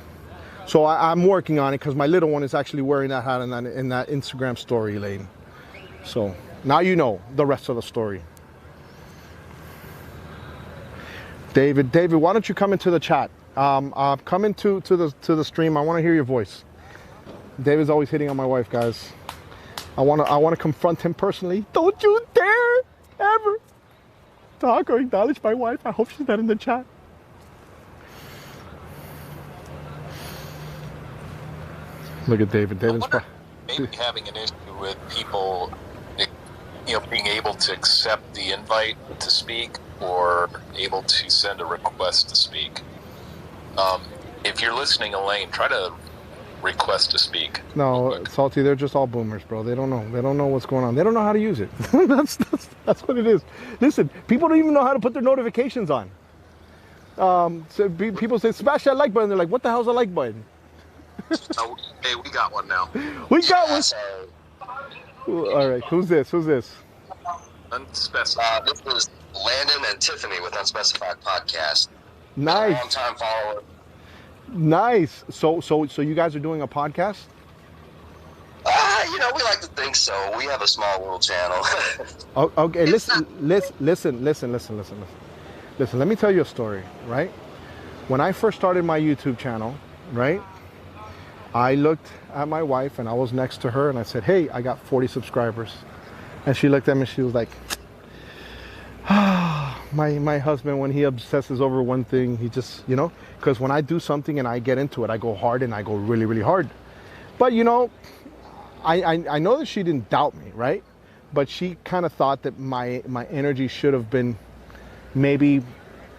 I'm working on it because my little one is actually wearing that hat in that Instagram story, Elaine. So now you know the rest of the story. David, why don't you come into the chat? Come into the stream. I want to hear your voice. David's always hitting on my wife, guys. I want to confront him personally. Don't you dare ever talk or acknowledge my wife. I hope she's not in the chat. Look at David. David's maybe having an issue with people, being able to accept the invite to speak or able to send a request to speak. If you're listening, Elaine, try to request to speak. No, Salty, they're just all boomers, bro. They don't know. They don't know what's going on. They don't know how to use it. that's what it is. Listen, people don't even know how to put their notifications on. So people say, smash that like button. They're like, what the hell's a like button? Hey, we got one now. We got one. All right, who's this? Unspecified. This is Landon and Tiffany with Unspecified Podcast. Nice. Long-time follower. Nice. So you guys are doing a podcast? We like to think so. We have a small little channel. Okay, listen. Let me tell you a story, right? When I first started my YouTube channel, right? I looked at my wife and I was next to her and I said, hey, I got 40 subscribers. And she looked at me and she was like, my husband, when he obsesses over one thing, he just, because when I do something and I get into it, I go hard and I go really, really hard. But, I know that she didn't doubt me, right? But she kind of thought that my energy should have been maybe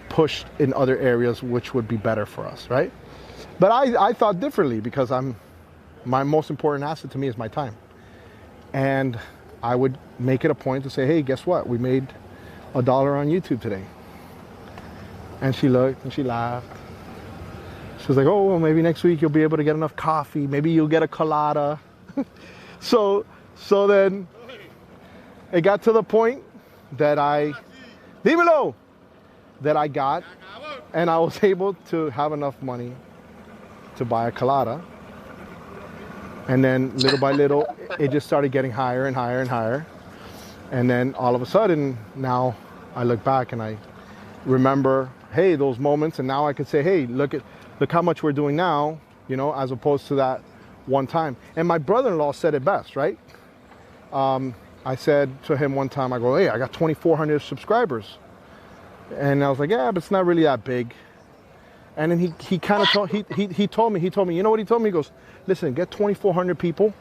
pushed in other areas, which would be better for us, right? But I thought differently because my most important asset to me is my time. And I would make it a point to say, hey, guess what? We made $1 on YouTube today. And she looked and she laughed. She was like, oh, well, maybe next week you'll be able to get enough coffee. Maybe you'll get a colada. So then it got to the point that that I got, and I was able to have enough money to buy a colada. And then little by little, it just started getting higher and higher and higher. And then all of a sudden, now I look back and I remember, hey, those moments. And now I could say, hey, look how much we're doing now, as opposed to that one time. And my brother-in-law said it best, right? I said to him one time, I go, hey, I got 2,400 subscribers. And I was like, yeah, but it's not really that big. And then he kind of told me, you know what he told me? He goes, listen, get 2,400 people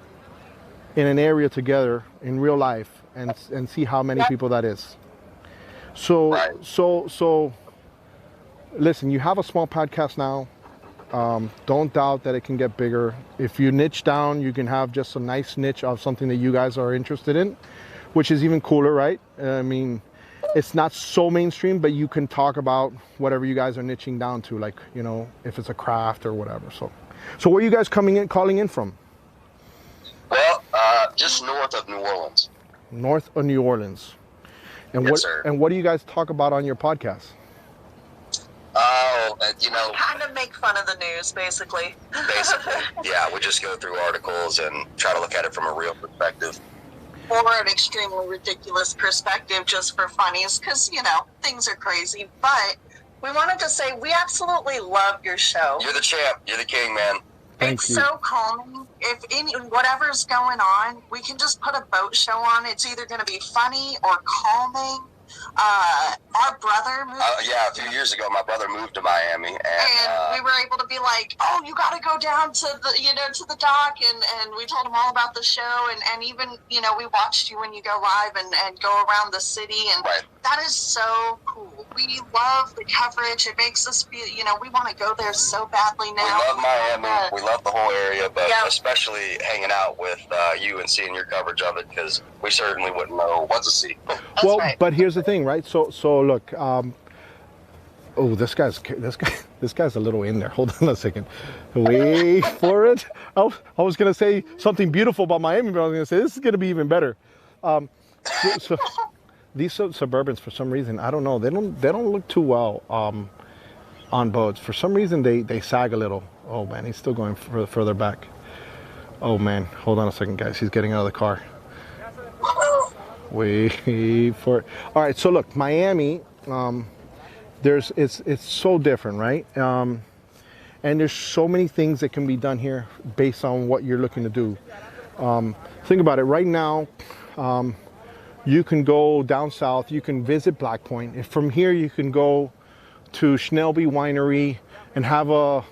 in an area together in real life and see how many people that is. So listen, you have a small podcast now. Don't doubt that it can get bigger. If you niche down, you can have just a nice niche of something that you guys are interested in, which is even cooler, right? I mean, it's not so mainstream, but you can talk about whatever you guys are niching down to, like, if it's a craft or whatever. So where are you guys calling in from? Well, just north of New Orleans. North of New Orleans. And yes, sir. And what do you guys talk about on your podcast? Oh, Kind of make fun of the news, basically. Basically, yeah. We just go through articles and try to look at it from a real perspective. Or an extremely ridiculous perspective just for funnies, because, things are crazy. But We wanted to say we absolutely love your show. You're the champ. You're the king, man. It's so calming. If whatever's going on, we can just put a boat show on. It's either going to be funny or calming. Our brother moved. Yeah, a few years ago, my brother moved to Miami, and we were able to be like, "Oh, you got to go down to the dock," and we told him all about the show, and even we watched you when you go live and go around the city, and that is so cool. We love the coverage. It makes us feel, we want to go there so badly now. We love Miami. We love the whole area, but especially hanging out with you and seeing your coverage of it, because we certainly wouldn't know what to see. Well, but here's the thing, right? So look, this guy's a little in there. Hold on a second. Wait for it. I was gonna say something beautiful about Miami, but I was gonna say this is gonna be even better. So these Suburbans, for some reason, I don't know, they don't look too well on boats. For some reason, they sag a little. Oh man, he's still going further back. Oh man, hold on a second, guys. He's getting out of the car. Wait for it. All right, so look, Miami, it's so different, right? And there's so many things that can be done here based on what you're looking to do. Think about it. Right now, you can go down south. You can visit BlackPoint. If from here, you can go to Schnelby Winery and have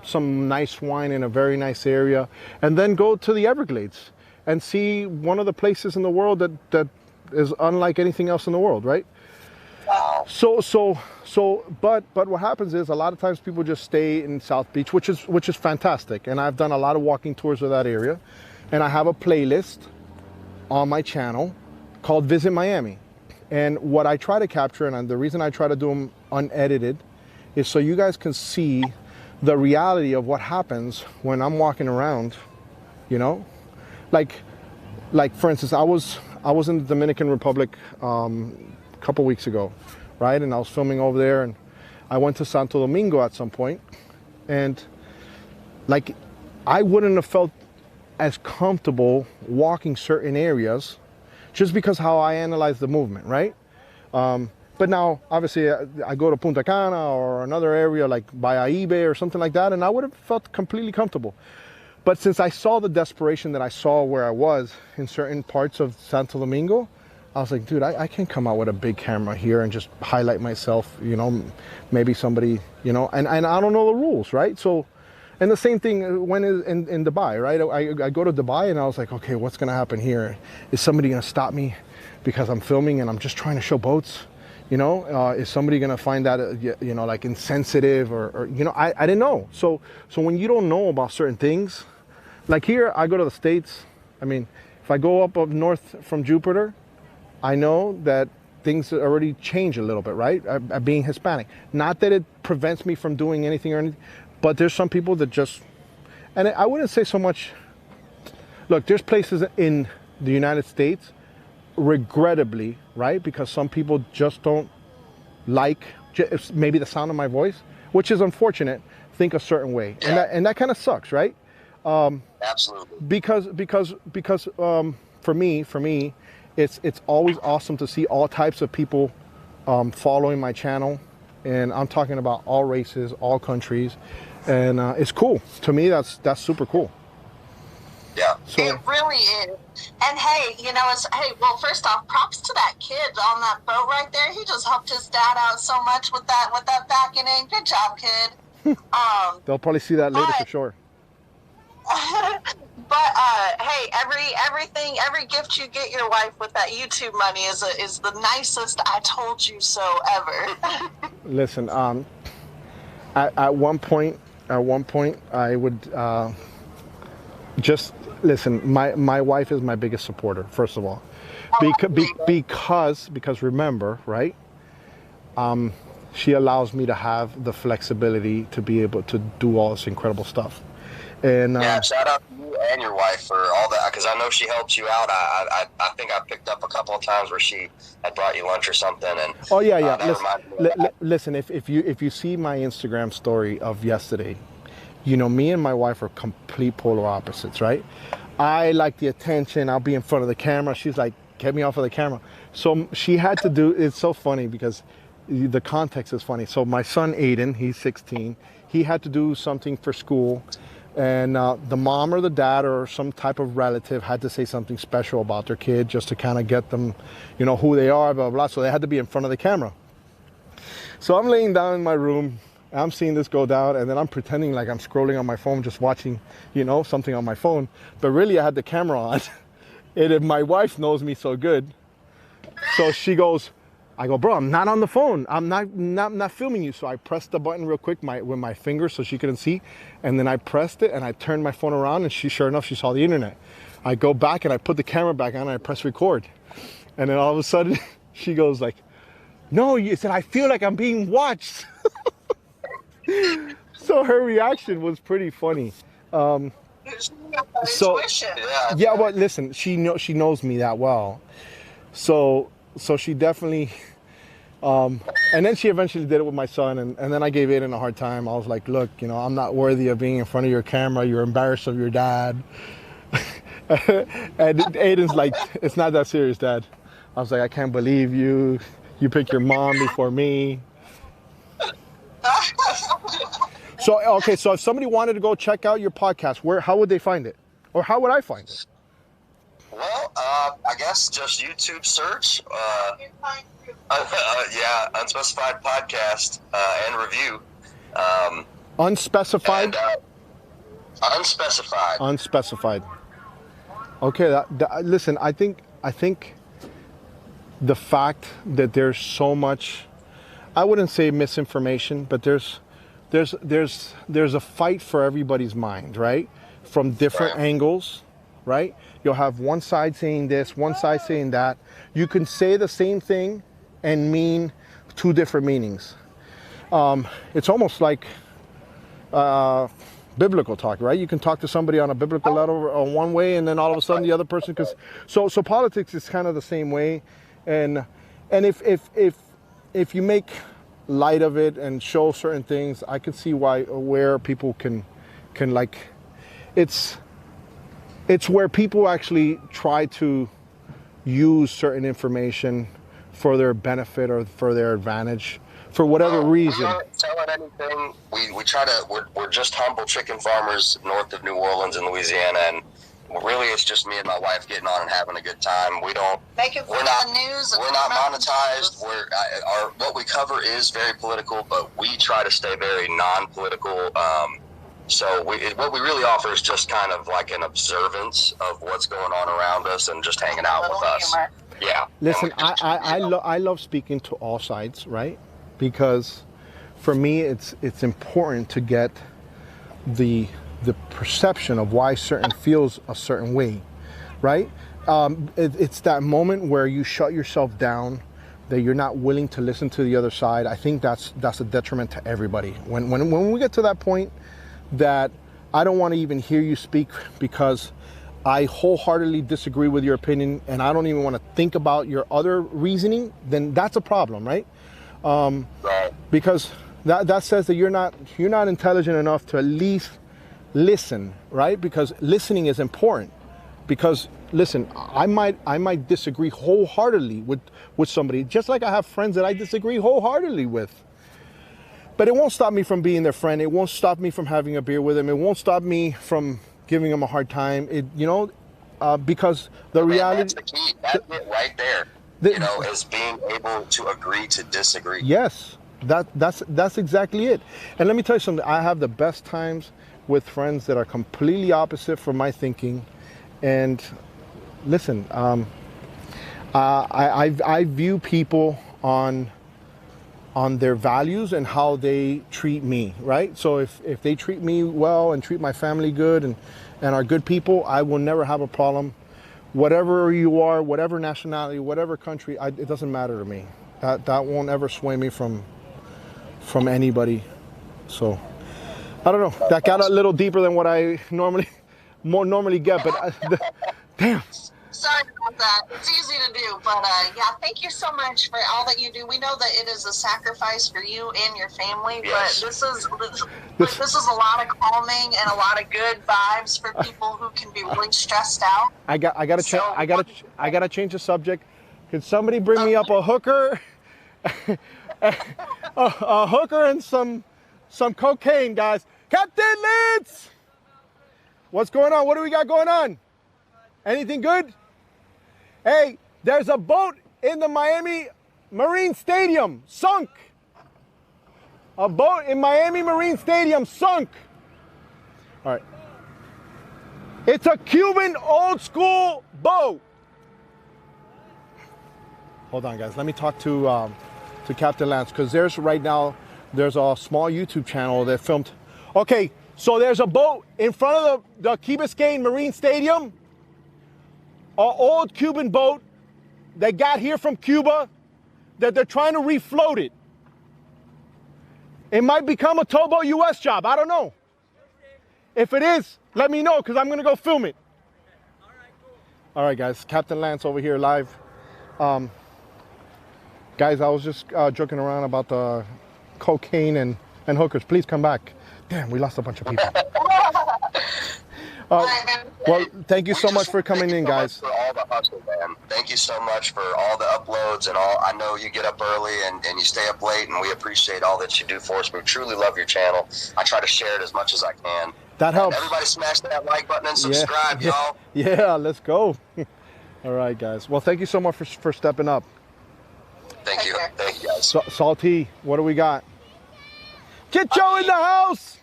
some nice wine in a very nice area, and then go to the Everglades and see one of the places in the world that is unlike anything else in the world, right? Wow. But what happens is a lot of times people just stay in South Beach, which is fantastic. And I've done a lot of walking tours of that area. And I have a playlist on my channel called Visit Miami. And what I try to capture, and the reason I try to do them unedited, is so you guys can see the reality of what happens when I'm walking around, Like for instance, I was in the Dominican Republic a couple weeks ago, right? And I was filming over there, and I went to Santo Domingo at some point, and like I wouldn't have felt as comfortable walking certain areas just because how I analyze the movement, right? But now, obviously, I go to Punta Cana or another area like by Aibe or something like that, and I would have felt completely comfortable. But since I saw the desperation that I saw where I was in certain parts of Santo Domingo, I was like, dude, I can't come out with a big camera here and just highlight myself, maybe somebody, and I don't know the rules, right? So, and the same thing when in Dubai, right? I go to Dubai and I was like, okay, what's going to happen here? Is somebody going to stop me because I'm filming and I'm just trying to show boats? Is somebody going to find that, like insensitive or I didn't know. So when you don't know about certain things, like here, I go to the States. I mean, if I go up north from Jupiter, I know that things already change a little bit, right? Being Hispanic. Not that it prevents me from doing anything or anything, but there's some people that just, and I wouldn't say so much, look, there's places in the United States, regrettably, right? Because some people just don't like maybe the sound of my voice, which is unfortunate, think a certain way. Yeah. And that kind of sucks, right? Absolutely. Because for me, it's always awesome to see all types of people following my channel, and I'm talking about all races, all countries, and it's cool. To me, that's super cool. Yeah. So, it really is. And hey, well, first off, props to that kid on that boat right there. He just helped his dad out so much with that backing in. Good job, kid. they'll probably see that later for sure. But hey, every gift you get your wife with that YouTube money is the nicest "I told you so" ever. Listen, at one point, I would just listen. My wife is my biggest supporter. First of all, because remember, right? She allows me to have the flexibility to be able to do all this incredible stuff. And yeah, shout out to you and your wife for all that, because I know she helped you out. I think I picked up a couple of times where she had brought you lunch or something. And oh yeah. Listen, if you see my Instagram story of yesterday, me and my wife are complete polar opposites, right? I like the attention. I'll be in front of the camera. She's like, get me off of the camera. So she had to do. It's so funny because the context is funny. So my son Aiden, he's 16. He had to do something for school, and the mom or the dad or some type of relative had to say something special about their kid just to kind of get them, you know, who they are, blah, blah, blah. So they had to be in front of the camera. So I'm laying down in my room, I'm seeing this go down, and then I'm pretending like I'm scrolling on my phone, just watching, you know, something on my phone. But really I had the camera on. And if my wife knows me so good, so she goes, I go, bro, I'm not on the phone. I'm not filming you. So I pressed the button real quick with my finger so she couldn't see. And then I pressed it and I turned my phone around, and sure enough, she saw the internet. I go back and I put the camera back on and I press record. And then all of a sudden she goes like, no, you said, I feel like I'm being watched. So her reaction was pretty funny. So yeah, but listen, she knows me that well. So she definitely, and then she eventually did it with my son, and then I gave Aiden a hard time. I was like, look, you know, I'm not worthy of being in front of your camera. You're embarrassed of your dad. And Aiden's like, it's not that serious, Dad. I was like, I can't believe you. You picked your mom before me. So, okay, so if somebody wanted to go check out your podcast, how would they find it? Or how would I find it? Well, I guess just YouTube search. Yeah, unspecified podcast and review. Unspecified? And, unspecified. Unspecified. Okay, listen, I think the fact that there's so much, I wouldn't say misinformation, but there's a fight for everybody's mind, right? From different angles, right? You'll have one side saying this, one side saying that. You can say the same thing and mean two different meanings. It's almost like biblical talk, right? You can talk to somebody on a biblical level one way, and then all of a sudden the other person, so politics is kind of the same way. And if you make light of it and show certain things, I can see where people can like, it's where people actually try to use certain information for their benefit or for their advantage for whatever reason. We're not selling anything. We try to, we're just humble chicken farmers north of New Orleans in Louisiana, and really it's just me and my wife getting on and having a good time. We're not monetized. What we cover is very political, but we try to stay very non-political. So what we really offer is just kind of like an observance of what's going on around us and just hanging out with us. Yeah. Listen, I love speaking to all sides, right? Because for me, it's important to get the perception of why certain feels a certain way, right? It's that moment where you shut yourself down, that you're not willing to listen to the other side. I think that's a detriment to everybody. When we get to that point that I don't want to even hear you speak because I wholeheartedly disagree with your opinion and I don't even want to think about your other reasoning, then that's a problem, right? Because that says that you're not intelligent enough to at least listen, right? Because listening is important. Because listen, I might disagree wholeheartedly with somebody, just like I have friends that I disagree wholeheartedly with. But it won't stop me from being their friend. It won't stop me from having a beer with them. It won't stop me from giving them a hard time. Because the reality. That's the key. That's it right there. Is being able to agree to disagree. Yes, that's exactly it. And let me tell you something. I have the best times with friends that are completely opposite from my thinking. And listen, I view people on their values and how they treat me, right? So if they treat me well and treat my family good and are good people, I will never have a problem. Whatever you are, whatever nationality, whatever country, it doesn't matter to me. That won't ever sway me from anybody. So I don't know. That got a little deeper than what I normally get, but damn. Sorry about that. It's easy to do, but yeah, thank you so much for all that you do. We know that it is a sacrifice for you and your family, yes. But this is a lot of calming and a lot of good vibes for people who can be really stressed out. I gotta change the subject. Could somebody bring me up a hooker? a hooker and some cocaine, guys. Captain Lance! What's going on? What do we got going on? Anything good? Hey, there's a boat in the Miami Marine Stadium, sunk. A boat in Miami Marine Stadium, sunk. All right. It's a Cuban old school boat. Hold on, guys. Let me talk to Captain Lance, because there's a small YouTube channel that filmed. Okay, so there's a boat in front of the Key Biscayne Marine Stadium, an old Cuban boat that got here from Cuba, that they're trying to refloat it. It might become a towboat U.S. job. I don't know. If it is, let me know, because I'm going to go film it. All right, guys. Captain Lance over here live. Guys, I was just joking around about the cocaine and hookers. Please come back. Damn, we lost a bunch of people. Well, thank you so much for coming in, guys. For all the hustle, man. Thank you so much for all the uploads and all. I know you get up early and you stay up late, and we appreciate all that you do for us. We truly love your channel. I try to share it as much as I can. That helps. And everybody smash that like button and subscribe, y'all. Yeah, let's go. All right, guys. Well, thank you so much for stepping up. Thank you. Thank you, guys. Salty, what do we got? Chicho in the house.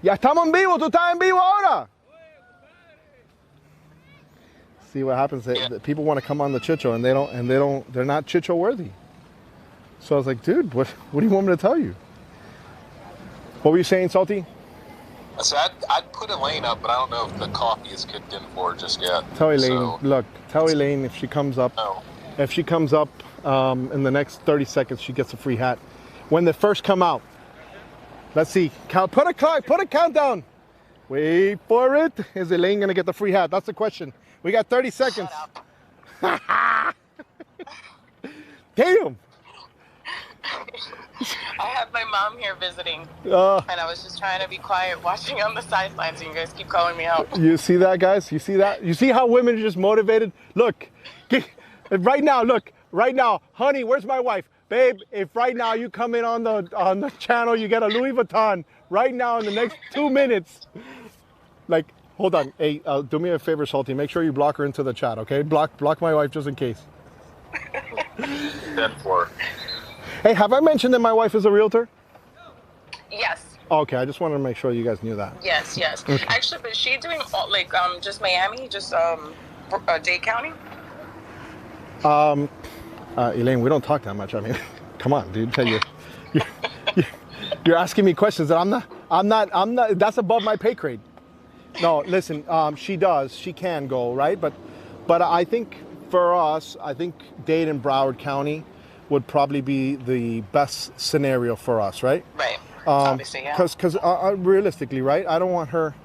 Ya estamos en vivo. Tú estás en vivo ahora. See what happens. People want to come on the Chicho, and they're not Chicho worthy. So I was like, dude, what do you want me to tell you? What were you saying, Salty? I said I'd put Elaine up, but I don't know if the coffee is kicked in for her just yet. Tell Elaine, look, tell Elaine if she comes up, if she comes up in the next 30 seconds, she gets a free hat. When they first come out, let's see, put a countdown. Wait for it. Is Elaine gonna get the free hat? That's the question. We got 30 seconds. Damn. I have my mom here visiting, and I was just trying to be quiet, watching on the sidelines, and you guys keep calling me out. You see that, guys? You see that? You see how women are just motivated? Look, right now, honey, where's my wife? Babe, if right now you come in on the channel, you get a Louis Vuitton right now in the next 2 minutes. Like, hold on. Hey, do me a favor, Salty. Make sure you block her into the chat, okay? Block my wife just in case. 10-4. Hey, have I mentioned that my wife is a realtor? Yes. Okay, I just wanted to make sure you guys knew that. Yes. Okay. Actually, but she doing like just Miami, just Dade County. Elaine, we don't talk that much. I mean, come on, dude. You're asking me questions that I'm not. That's above my pay grade. No, listen. She can go, right? But I think for us, Dade and Broward County would probably be the best scenario for us, right? Right. Obviously, yeah. Because realistically, right? I don't want her.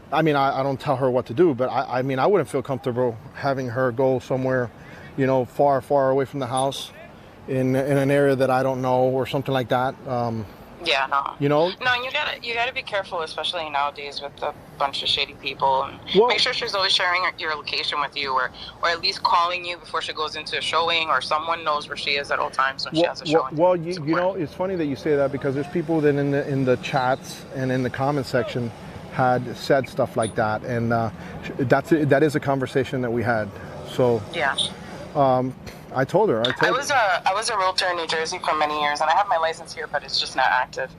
I mean, I don't tell her what to do, but I mean, I wouldn't feel comfortable having her go somewhere, far, far away from the house, in an area that I don't know or something like that. Yeah, no. No, you gotta be careful, especially nowadays with a bunch of shady people. And make sure she's always sharing your location with you, or at least calling you before she goes into a showing, or someone knows where she is at all times when she has a showing. Well, you know, it's funny that you say that, because there's people that in the chats and in the comment section had said stuff like that, and that is a conversation that we had. So yeah. I told her. I was a realtor in New Jersey for many years, and I have my license here, but it's just not active.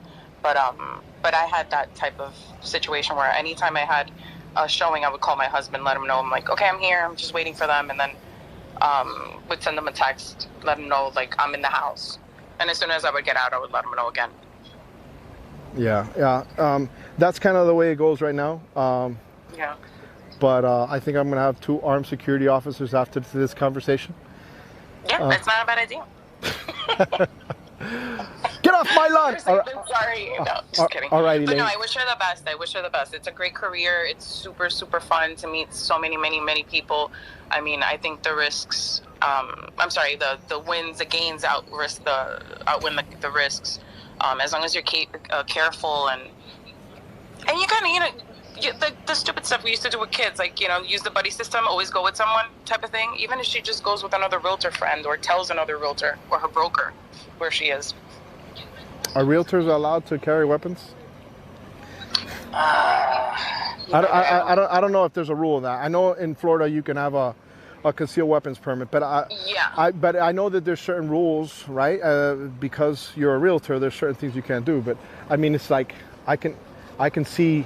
But I had that type of situation where anytime I had a showing, I would call my husband, let him know, I'm like, okay, I'm here, I'm just waiting for them, and then would send them a text, let them know like I'm in the house, and as soon as I would get out, I would let them know again. Yeah. That's kind of the way it goes right now. Yeah. But I think I'm gonna have 2 armed security officers after this conversation. Yeah, that's not a bad idea. Get off my lawn! Sorry, no, just kidding. All right, but Elaine. no, I wish her the best. It's a great career. It's super, super fun to meet so many people. I mean, I think the risks. The wins, the gains outwin the risks. As long as you're careful and you kind of Yeah, the stupid stuff we used to do with kids, like, use the buddy system, always go with someone type of thing. Even if she just goes with another realtor friend or tells another realtor or her broker where she is. Are realtors allowed to carry weapons? I don't know if there's a rule in that. I know in Florida you can have a concealed weapons permit, but I know that there's certain rules, right? Because you're a realtor, there's certain things you can't do. But I mean, it's like I can see,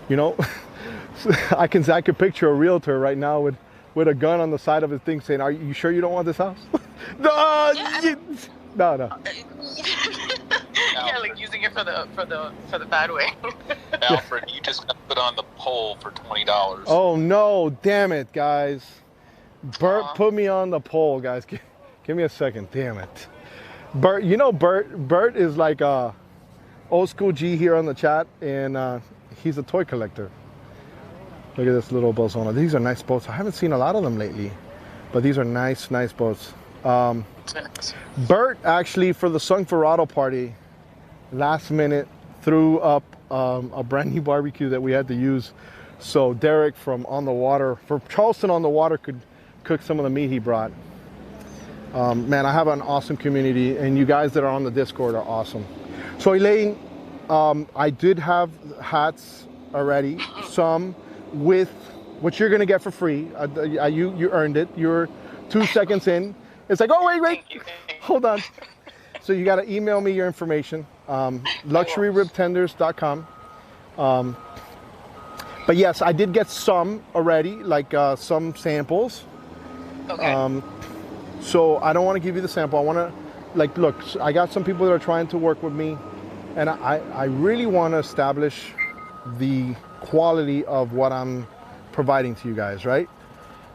I can picture a realtor right now with a gun on the side of his thing saying, "Are you sure you don't want this house?" No. Yeah, like using it for the bad way. Alfred, you just got put on the poll for $20. Oh no! Damn it, guys! Bert put me on the poll, guys. Give me a second. Damn it, Bert. Bert is like a old school G here on the chat, and he's a toy collector. Look at this little Bolsona. These are nice boats. I haven't seen a lot of them lately, but these are nice boats. Bert actually, for the Sungferrado party, last minute threw up a brand new barbecue that we had to use, so Derek from Charleston on the Water could cook some of the meat he brought. Man, I have an awesome community, and you guys that are on the Discord are awesome. So Elaine, I did have hats already, some with what you're gonna get for free. You earned it. You're 2 seconds in. It's like, oh wait, hold on. So you got to email me your information, luxuryribtenders.com. But yes, I did get some already, like some samples. Okay. So I don't want to give you the sample. I want to, look, I got some people that are trying to work with me, and I really want to establish the quality of what I'm providing to you guys, right?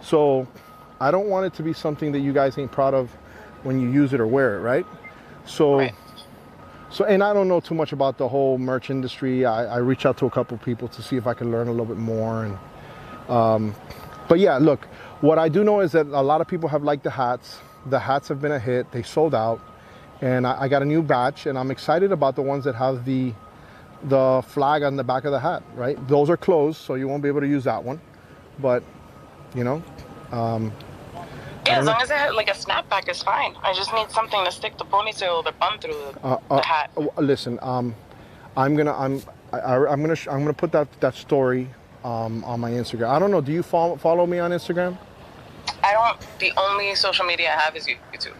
So I don't want it to be something that you guys ain't proud of when you use it or wear it, right? So, right. And I don't know too much about the whole merch industry. I reached out to a couple people to see if I could learn a little bit more. And but yeah, look, what I do know is that a lot of people have liked the hats. The hats have been a hit. They sold out, and I got a new batch, and I'm excited about the ones that have the flag on the back of the hat. Right? Those are closed, so you won't be able to use that one. But yeah, as long as it had like a snapback is fine. I just need something to stick the ponytail or the bun through the hat. Listen, I'm gonna put that story on my Instagram. I don't know. Do you follow me on Instagram? I don't. The only social media I have is YouTube.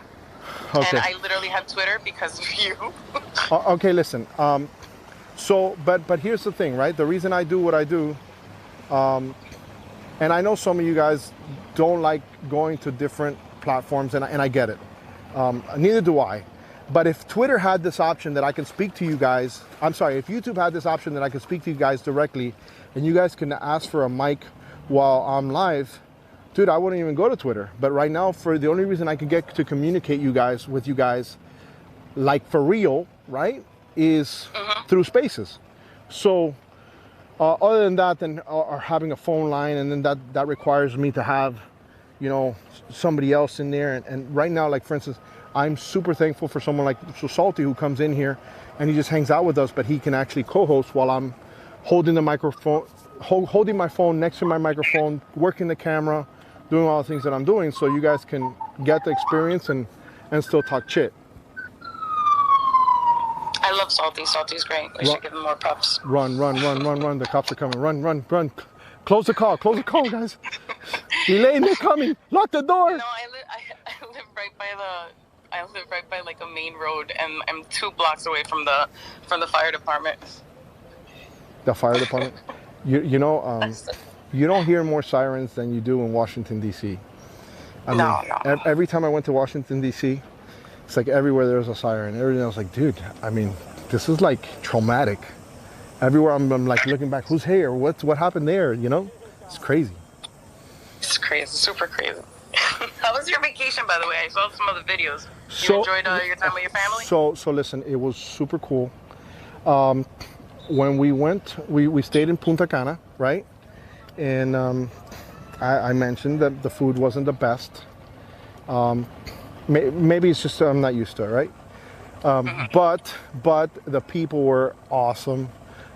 Okay. And I literally have Twitter because of you. Okay, listen. So, but here's the thing, right? The reason I do what I do, and I know some of you guys don't like going to different platforms, and I get it. Neither do I. But if Twitter had this option that I can speak to you guys, if YouTube had this option that I could speak to you guys directly, and you guys can ask for a mic while I'm live, dude, I wouldn't even go to Twitter. But right now, for the only reason I can get to communicate with you guys, like for real, right, is through Spaces. So other than that, then or having a phone line, and then that requires me to have, somebody else in there. And right now, like for instance, I'm super thankful for someone like Salty who comes in here and he just hangs out with us, but he can actually co-host while I'm holding the microphone, holding my phone next to my microphone, working the camera, doing all the things that I'm doing, so you guys can get the experience and still talk chit. I love Salty. Salty's great. We should give him more props. Run. The cops are coming. Run. Close the call, guys. Elaine, they're coming. Lock the door. No, I live right by like a main road, and I'm 2 blocks away from the fire department. The fire department? You don't hear more sirens than you do in Washington, D.C. No. Every time I went to Washington, D.C., it's like everywhere there was a siren. Everything I was like, dude, I mean, this is like traumatic. Everywhere I'm like looking back, who's here? What happened there? It's crazy. It's crazy, super crazy. How was your vacation, by the way? I saw some of the videos. You enjoyed your time with your family? So listen, it was super cool. When we went, we stayed in Punta Cana, right? And I mentioned that the food wasn't the best. Maybe it's just I'm not used to it, right? But the people were awesome.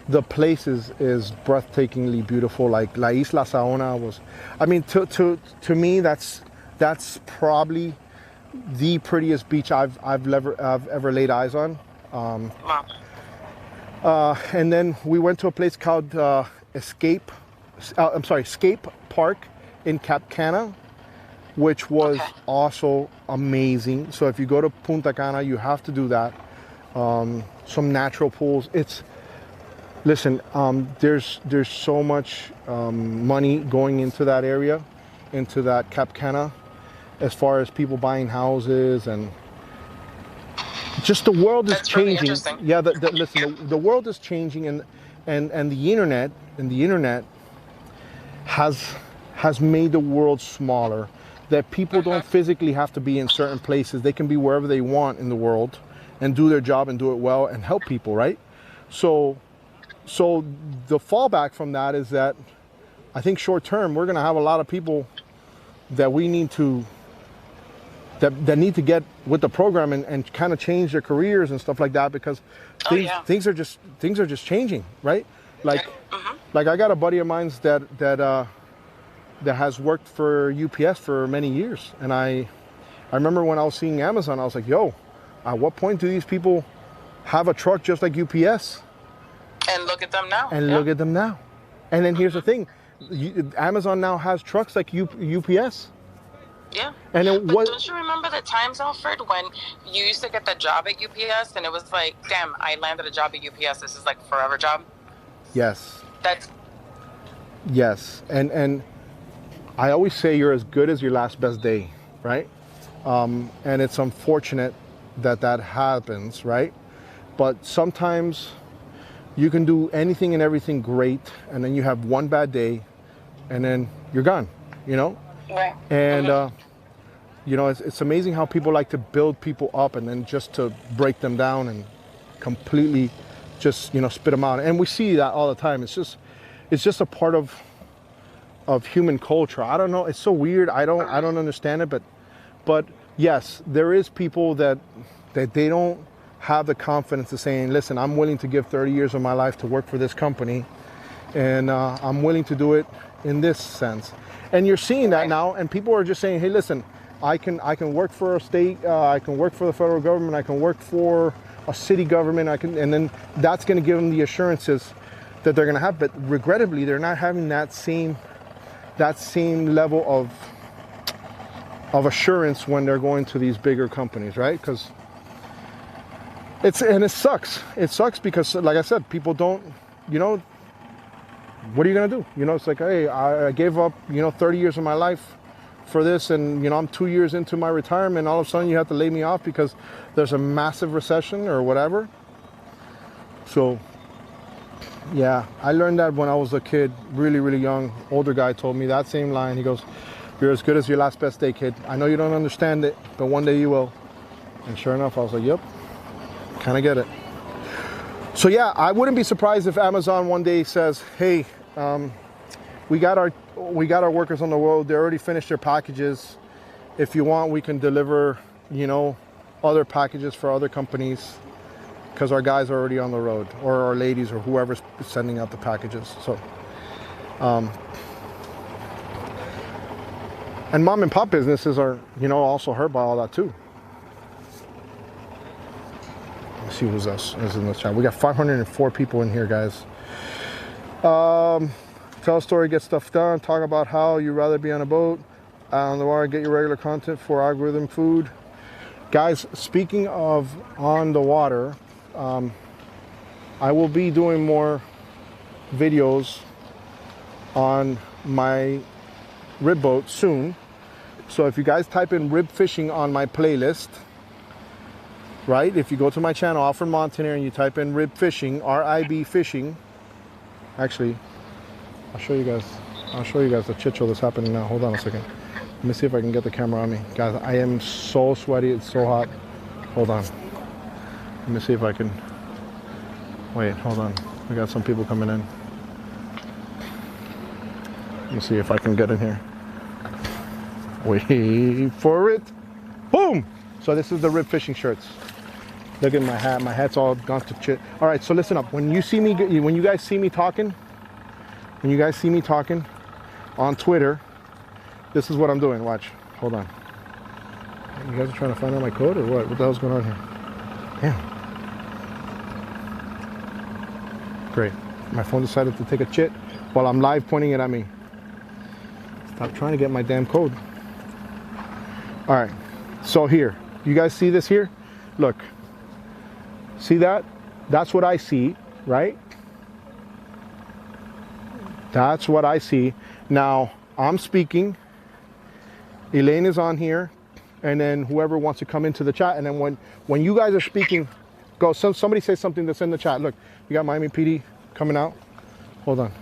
the place is breathtakingly beautiful. Like La Isla Saona was, I mean, to me, that's probably the prettiest beach I've ever laid eyes on. Wow. And then we went to a place called Escape Park in Cap Cana, which was also amazing. So if you go to Punta Cana, you have to do that. Some natural pools. Listen, there's so much money going into that area, into that Cap Cana, as far as people buying houses, and just the world is changing. Yeah, listen, the world is changing, and the internet has made the world smaller. That people don't physically have to be in certain places. They can be wherever they want in the world and do their job and do it well and help people, right? So the fallback from that is that I think short term we're going to have a lot of people that we need to that need to get with the program and kind of change their careers and stuff like that, because things are just changing, right? Like I got a buddy of mine that has worked for UPS for many years, and I remember when I was seeing Amazon, I was like, yo, at what point do these people have a truck just like UPS? And look at them now. Look at them now. And then here's the thing, Amazon now has trucks like UPS. Yeah. And don't you remember the times, Alfred, when you used to get the job at UPS and it was like, damn, I landed a job at UPS. This is like a forever job. Yes. Yes. And I always say you're as good as your last best day, right? And it's unfortunate that happens, right? But sometimes you can do anything and everything great, and then you have one bad day, and then you're gone, you know? Right. And, you know, it's amazing how people like to build people up and then just to break them down and completely just, you know, spit them out. And we see that all the time. It's just a part of human culture. I don't know. It's so weird. I don't understand it, but yes, there is people that they don't have the confidence of saying, listen, I'm willing to give 30 years of my life to work for this company, and I'm willing to do it in this sense. And you're seeing that now, and people are just saying, hey, listen, I can work for a state, I can work for the federal government, I can work for a city government, and then that's going to give them the assurances that they're going to have. But regrettably, they're not having that same level of assurance when they're going to these bigger companies, right? Because it sucks. It sucks because, like I said, people don't, you know, what are you going to do? You know, it's like, hey, I gave up, you know, 30 years of my life for this, and, you know, I'm 2 years into my retirement, all of a sudden you have to lay me off because there's a massive recession or whatever. So, yeah, I learned that when I was a kid, really, really young. Older guy told me that same line. He goes, you're as good as your last best day, kid. I know you don't understand it, but one day you will. And sure enough, I was like, yep, kind of get it. So yeah, I wouldn't be surprised if Amazon one day says, hey, we got our workers on the road. They already finished their packages. If you want, we can deliver, you know, other packages for other companies, because our guys are already on the road, or our ladies, or whoever's sending out the packages. So, and mom and pop businesses are, you know, also hurt by all that too. Let's see who's is in the chat. We got 504 people in here, guys. Tell a story, get stuff done. Talk about how you'd rather be on a boat, on the water, get your regular content for algorithm food. Guys, speaking of on the water, I will be doing more videos on my rib boat soon. So if you guys type in rib fishing on my playlist, right? If you go to my channel, Alfred Montaner, and you type in rib fishing, R-I-B fishing. Actually, I'll show you guys the chit show that's happening now. Hold on a second. Let me see if I can get the camera on me. Guys, I am so sweaty. It's so hot. Hold on. Let me see if I can. Wait, hold on. We got some people coming in. Let me see if I can get in here. Wait for it. Boom! So this is the rib fishing shirts. Look at my hat. My hat's all gone to shit. All right, so listen up. When you guys see me talking on Twitter, this is what I'm doing. Watch. Hold on. You guys are trying to find out my code or what? What the hell's going on here? Damn. Great. My phone decided to take a chit while I'm live pointing it at me. Stop trying to get my damn code. All right. So here, you guys see this here? Look. See that? That's what I see, right? That's what I see. Now, I'm speaking. Elaine is on here. And then whoever wants to come into the chat. And then when you guys are speaking, go. Somebody say something that's in the chat. Look, you got Miami PD coming out. Hold on.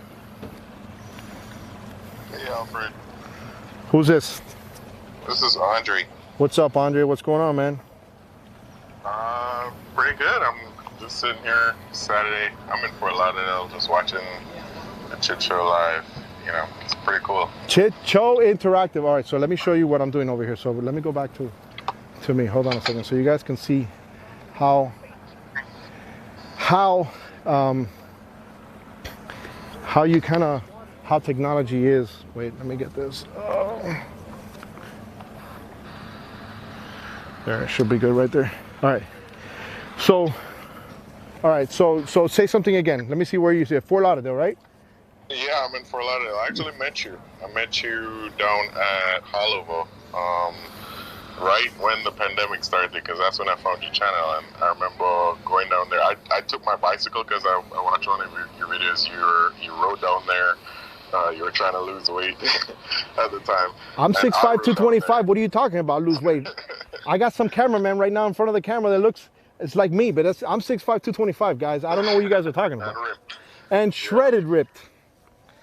Hey, Alfred. Who's this? This is Andre. What's up, Andre? What's going on, man? Pretty good. I'm just sitting here Saturday. I'm in Fort Lauderdale, just watching the Chit Show live. You know, it's pretty cool. Chit Show Interactive. All right, so let me show you what I'm doing over here. So let me go back to me. Hold on a second, so you guys can see how you kind of how technology is. Wait, let me get this. Oh. There, it should be good right there. All right. So, all right. So say something again. Let me see where you see it. Fort Lauderdale, right? Yeah, I'm in Fort Lauderdale. I actually met you. I met you down at Haulover, right when the pandemic started, because that's when I found your channel. And I remember going down there. I took my bicycle because I watched one of your videos. You rode down there. You were trying to lose weight at the time. I'm 6'5", 225. What are you talking about? Lose weight? I got some cameraman right now in front of the camera that looks, it's like me, but I'm 6'5", 225, guys. I don't know what you guys are talking about. And shredded ripped.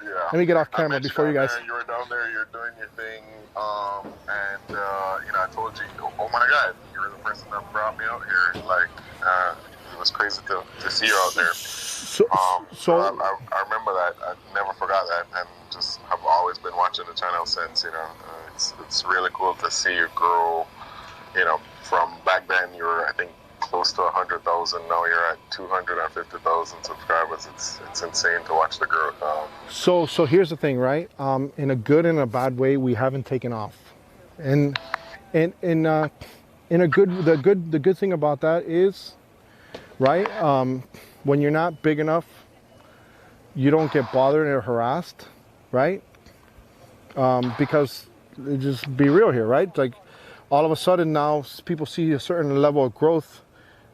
Yeah. Let me get off camera before you guys. You were down there, you're doing your thing, and you know, I told you, oh my God, you were the person that brought me out here. Like, it was crazy to see you out there. So I remember that. I never forgot that, and just have always been watching the channel since. You know, it's really cool to see you grow. You know, from back then you were, I think, close to 100,000. Now you're at 250,000 subscribers. It's insane to watch the growth. So here's the thing, right? In a good and a bad way, we haven't taken off, and in a good, the good thing about that is, right? When you're not big enough, you don't get bothered or harassed, right? Because just be real here, right? Like all of a sudden now people see a certain level of growth,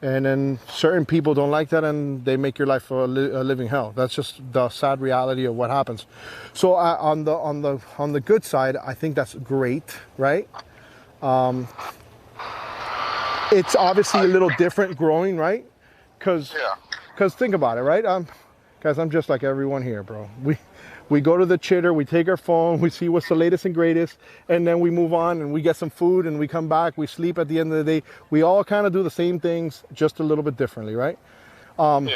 and then certain people don't like that, and they make your life a living hell. That's just the sad reality of what happens. So on the good side, I think that's great, right? It's obviously a little different growing, right? Because think about it, right? Guys, I'm just like everyone here, bro. We go to the chitter, we take our phone, we see what's the latest and greatest, and then we move on and we get some food and we come back, we sleep at the end of the day. We all kind of do the same things, just a little bit differently, right? And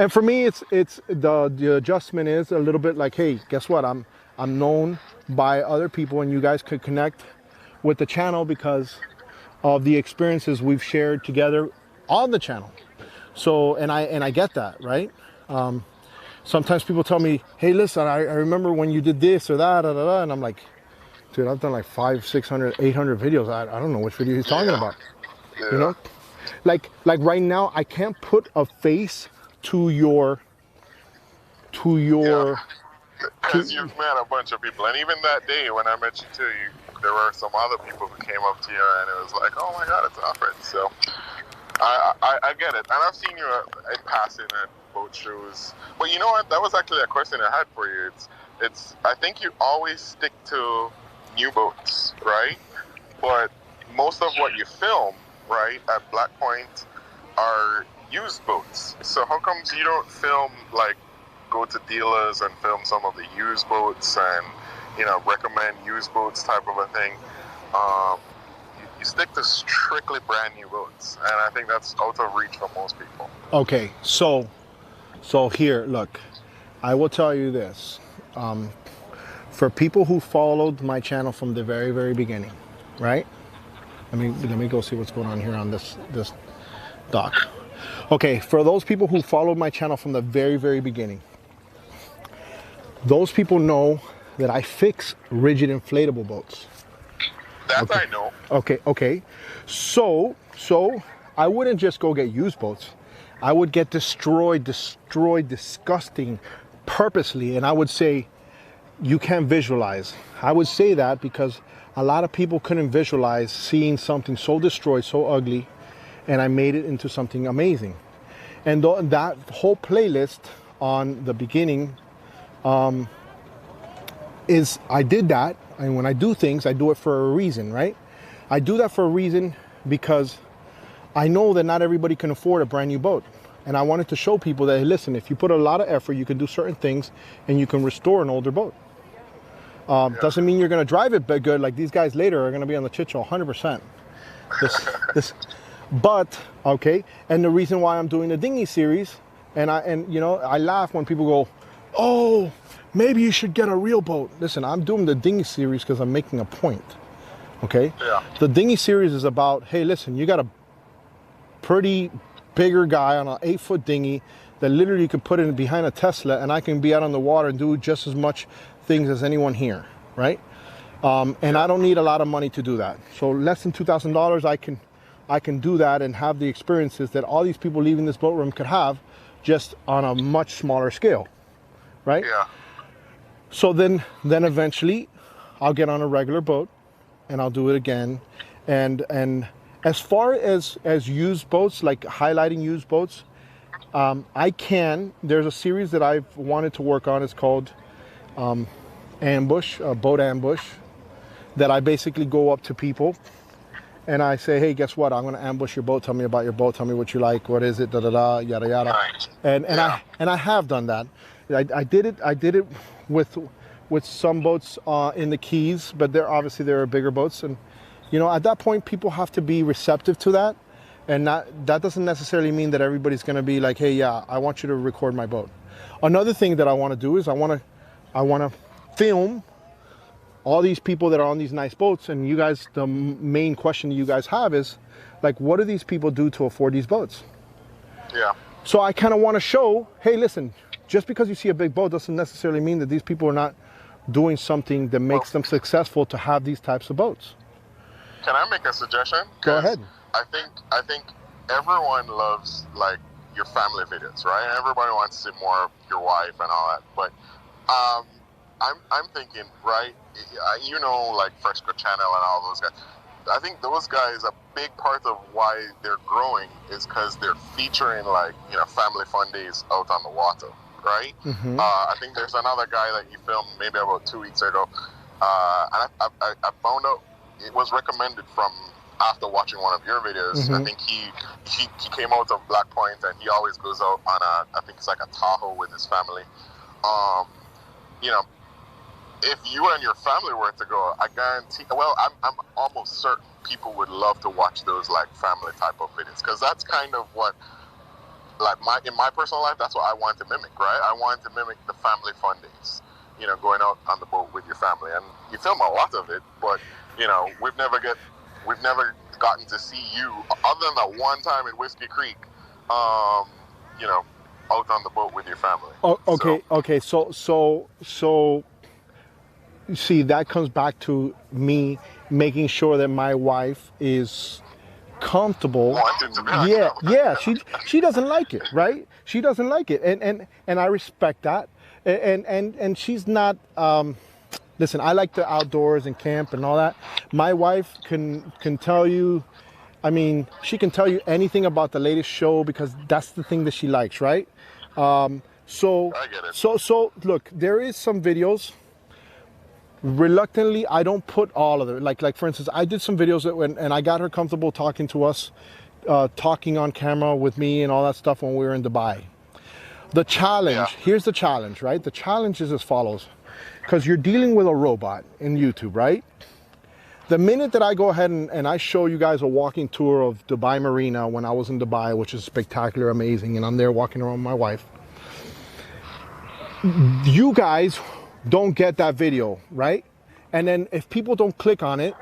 for me, it's the adjustment is a little bit like, hey, guess what? I'm known by other people, and you guys could connect with the channel because of the experiences we've shared together on the channel. So, and I get that, right? Sometimes people tell me, hey, listen, I remember when you did this or that, and I'm like, dude, I've done like 500, 600, 800 videos. I don't know which video you're talking about. You know, like right now, I can't put a face to your. Because you've met a bunch of people, and even that day when I met you too, there were some other people who came up to you, and it was like, oh my God, it's Alfred. So I get it, and I've seen you in passing at boat shows. But you know what? That was actually a question I had for you. It's I think you always stick to new boats, right? But most of what you film, right, at BlackPoint are used boats. So how comes you don't film, like, go to dealers and film some of the used boats and, you know, recommend used boats type of a thing? You stick to strictly brand new boats, and I think that's out of reach for most people. Okay, so here, look, I will tell you this. For people who followed my channel from the very, very beginning, right? Let me go see what's going on here on this Doc. Okay, for those people who followed my channel from the very, very beginning, those people know that I fix rigid inflatable boats. That okay. I know. Okay. So I wouldn't just go get used boats. I would get destroyed, disgusting, purposely, and I would say, you can't visualize. I would say that because a lot of people couldn't visualize seeing something so destroyed, so ugly, and I made it into something amazing. And that whole playlist on the beginning is, I did that, and when I do things, I do it for a reason, right? I do that for a reason because I know that not everybody can afford a brand new boat. And I wanted to show people that, hey, listen, if you put a lot of effort, you can do certain things and you can restore an older boat. Doesn't mean you're going to drive it good. Like these guys later are going to be on the Chit Show 100%. But, okay, and the reason why I'm doing the dinghy series, and you know, I laugh when people go, oh, maybe you should get a real boat. Listen, I'm doing the dinghy series because I'm making a point, okay? Yeah. The dinghy series is about, hey, listen, you got a pretty bigger guy on an 8-foot dinghy that literally you can put in behind a Tesla, and I can be out on the water and do just as much things as anyone here, right? And I don't need a lot of money to do that. So less than $2,000, I can do that and have the experiences that all these people leaving this boat room could have, just on a much smaller scale, right? Yeah. So then eventually I'll get on a regular boat and I'll do it again. And as far as used boats, like highlighting used boats, there's a series that I've wanted to work on. It's called Ambush, Boat Ambush, that I basically go up to people and I say, hey, guess what? I'm going to ambush your boat. Tell me about your boat. Tell me what you like. What is it? Da da da. Yada yada. Nice. And I have done that. I did it with some boats in the Keys, but there are bigger boats, and you know, at that point people have to be receptive to that, and that doesn't necessarily mean that everybody's going to be like, hey, yeah, I want you to record my boat. Another thing that I want to do is I want to film all these people that are on these nice boats, and you guys, the main question you guys have is like, what do these people do to afford these boats? Yeah. So I kind of want to show, hey, listen, just because you see a big boat doesn't necessarily mean that these people are not doing something that makes them successful to have these types of boats. Can I make a suggestion? Go ahead. I think everyone loves like your family videos, right? Everybody wants to see more of your wife and all that. But I'm thinking, right? You know, like Fresco Channel and all those guys. I think those guys, a big part of why they're growing is because they're featuring, like, you know, family fun days out on the water, right? Mm-hmm. I think there's another guy that you filmed maybe about 2 weeks ago, and I found out it was recommended from after watching one of your videos. Mm-hmm. I think he came out of BlackPoint, and he always goes out on I think it's like a Tahoe with his family. You know, if you and your family were to go, I guarantee, well, I'm almost certain people would love to watch those like family type of videos, because that's kind of what, like, in my personal life, that's what I want to mimic, right? I want to mimic the family fun days, you know, going out on the boat with your family. And you film a lot of it, but you know, we've never gotten to see you, other than that one time in Whiskey Creek, you know, out on the boat with your family. Oh, okay. So you see, that comes back to me making sure that my wife is comfortable. Yeah. She doesn't like it, right? She doesn't like it, and I respect that. And she's not. Listen, I like the outdoors and camp and all that. My wife can tell you. I mean, she can tell you anything about the latest show because that's the thing that she likes, right? So I get it. So look, there is some videos. Reluctantly, I don't put all of it. Like for instance, I did some videos and I got her comfortable talking to us, talking on camera with me and all that stuff when we were in Dubai. The challenge, here's the challenge, right? The challenge is as follows, because you're dealing with a robot in YouTube, right? The minute that I go ahead and I show you guys a walking tour of Dubai Marina when I was in Dubai, which is spectacular, amazing, and I'm there walking around with my wife, you guys don't get that video, right? And then if people don't click on it,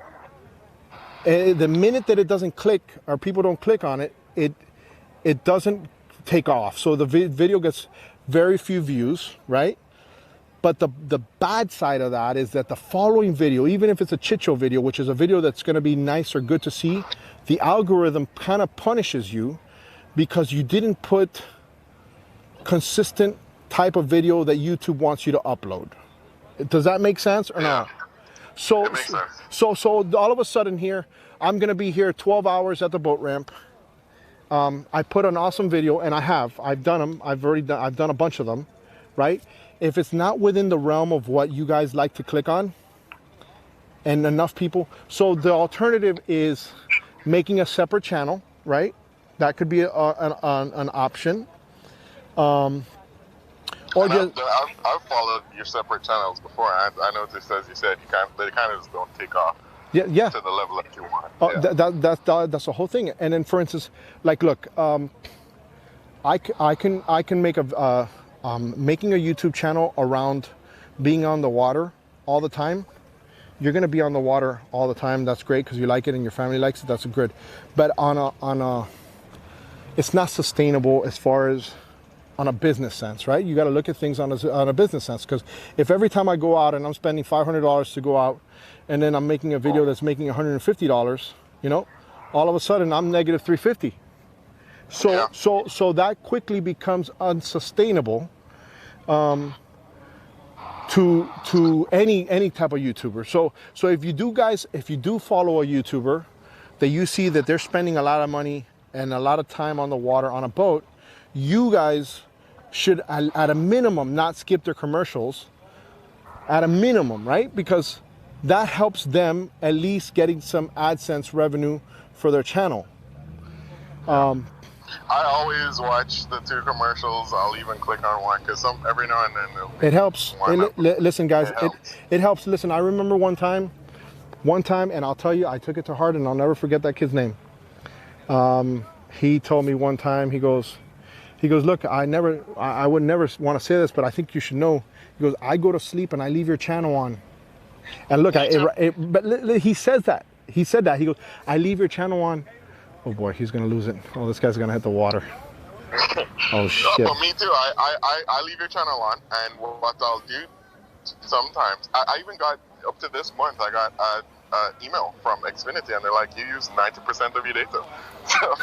the minute that it doesn't click or people don't click on it, it doesn't take off. So the video gets very few views, right? But the bad side of that is that the following video, even if it's a chit show video, which is a video that's going to be nice or good to see, the algorithm kind of punishes you because you didn't put consistent type of video that YouTube wants you to upload. Does that make sense or not? So, it makes sense. so all of a sudden here, I'm going to be here 12 hours at the boat ramp. I put an awesome video, and I've done them. I've done a bunch of them, right? If it's not within the realm of what you guys like to click on, and enough people, so the alternative is making a separate channel, right? That could be an option. Or just, I've followed your separate channels before. I noticed, as you said, they kind of just don't take off. Yeah. To the level that you want. Oh, Yeah. that's the whole thing. And then, for instance, like, look, I can make making a YouTube channel around being on the water all the time. You're going to be on the water all the time. That's great because you like it and your family likes it. That's good. But it's not sustainable as far as on a business sense, right? You got to look at things on a business sense, because if every time I go out and I'm spending $500 to go out, and then I'm making a video that's making $150, you know, all of a sudden I'm negative $350. So that quickly becomes unsustainable to any type of YouTuber. So if you do follow a YouTuber that you see that they're spending a lot of money and a lot of time on the water on a boat, you guys should at a minimum not skip their commercials at a minimum, right? Because that helps them at least getting some AdSense revenue for their channel. I always watch the 2 commercials. I'll even click on one because every now and then it helps. Listen, guys, it helps. Listen, I remember one time, and I'll tell you, I took it to heart, and I'll never forget that kid's name. He told me one time, he goes, look, I would never want to say this, but I think you should know. He goes, I go to sleep and I leave your channel on. And look, but he says that. He said that. He goes, I leave your channel on. Oh boy, he's gonna lose it. Oh, this guy's gonna hit the water. Oh shit. But me too. I leave your channel on, and what I'll do sometimes, I even got up to this month. I got an email from Xfinity, and they're like, you use 90% of your data. So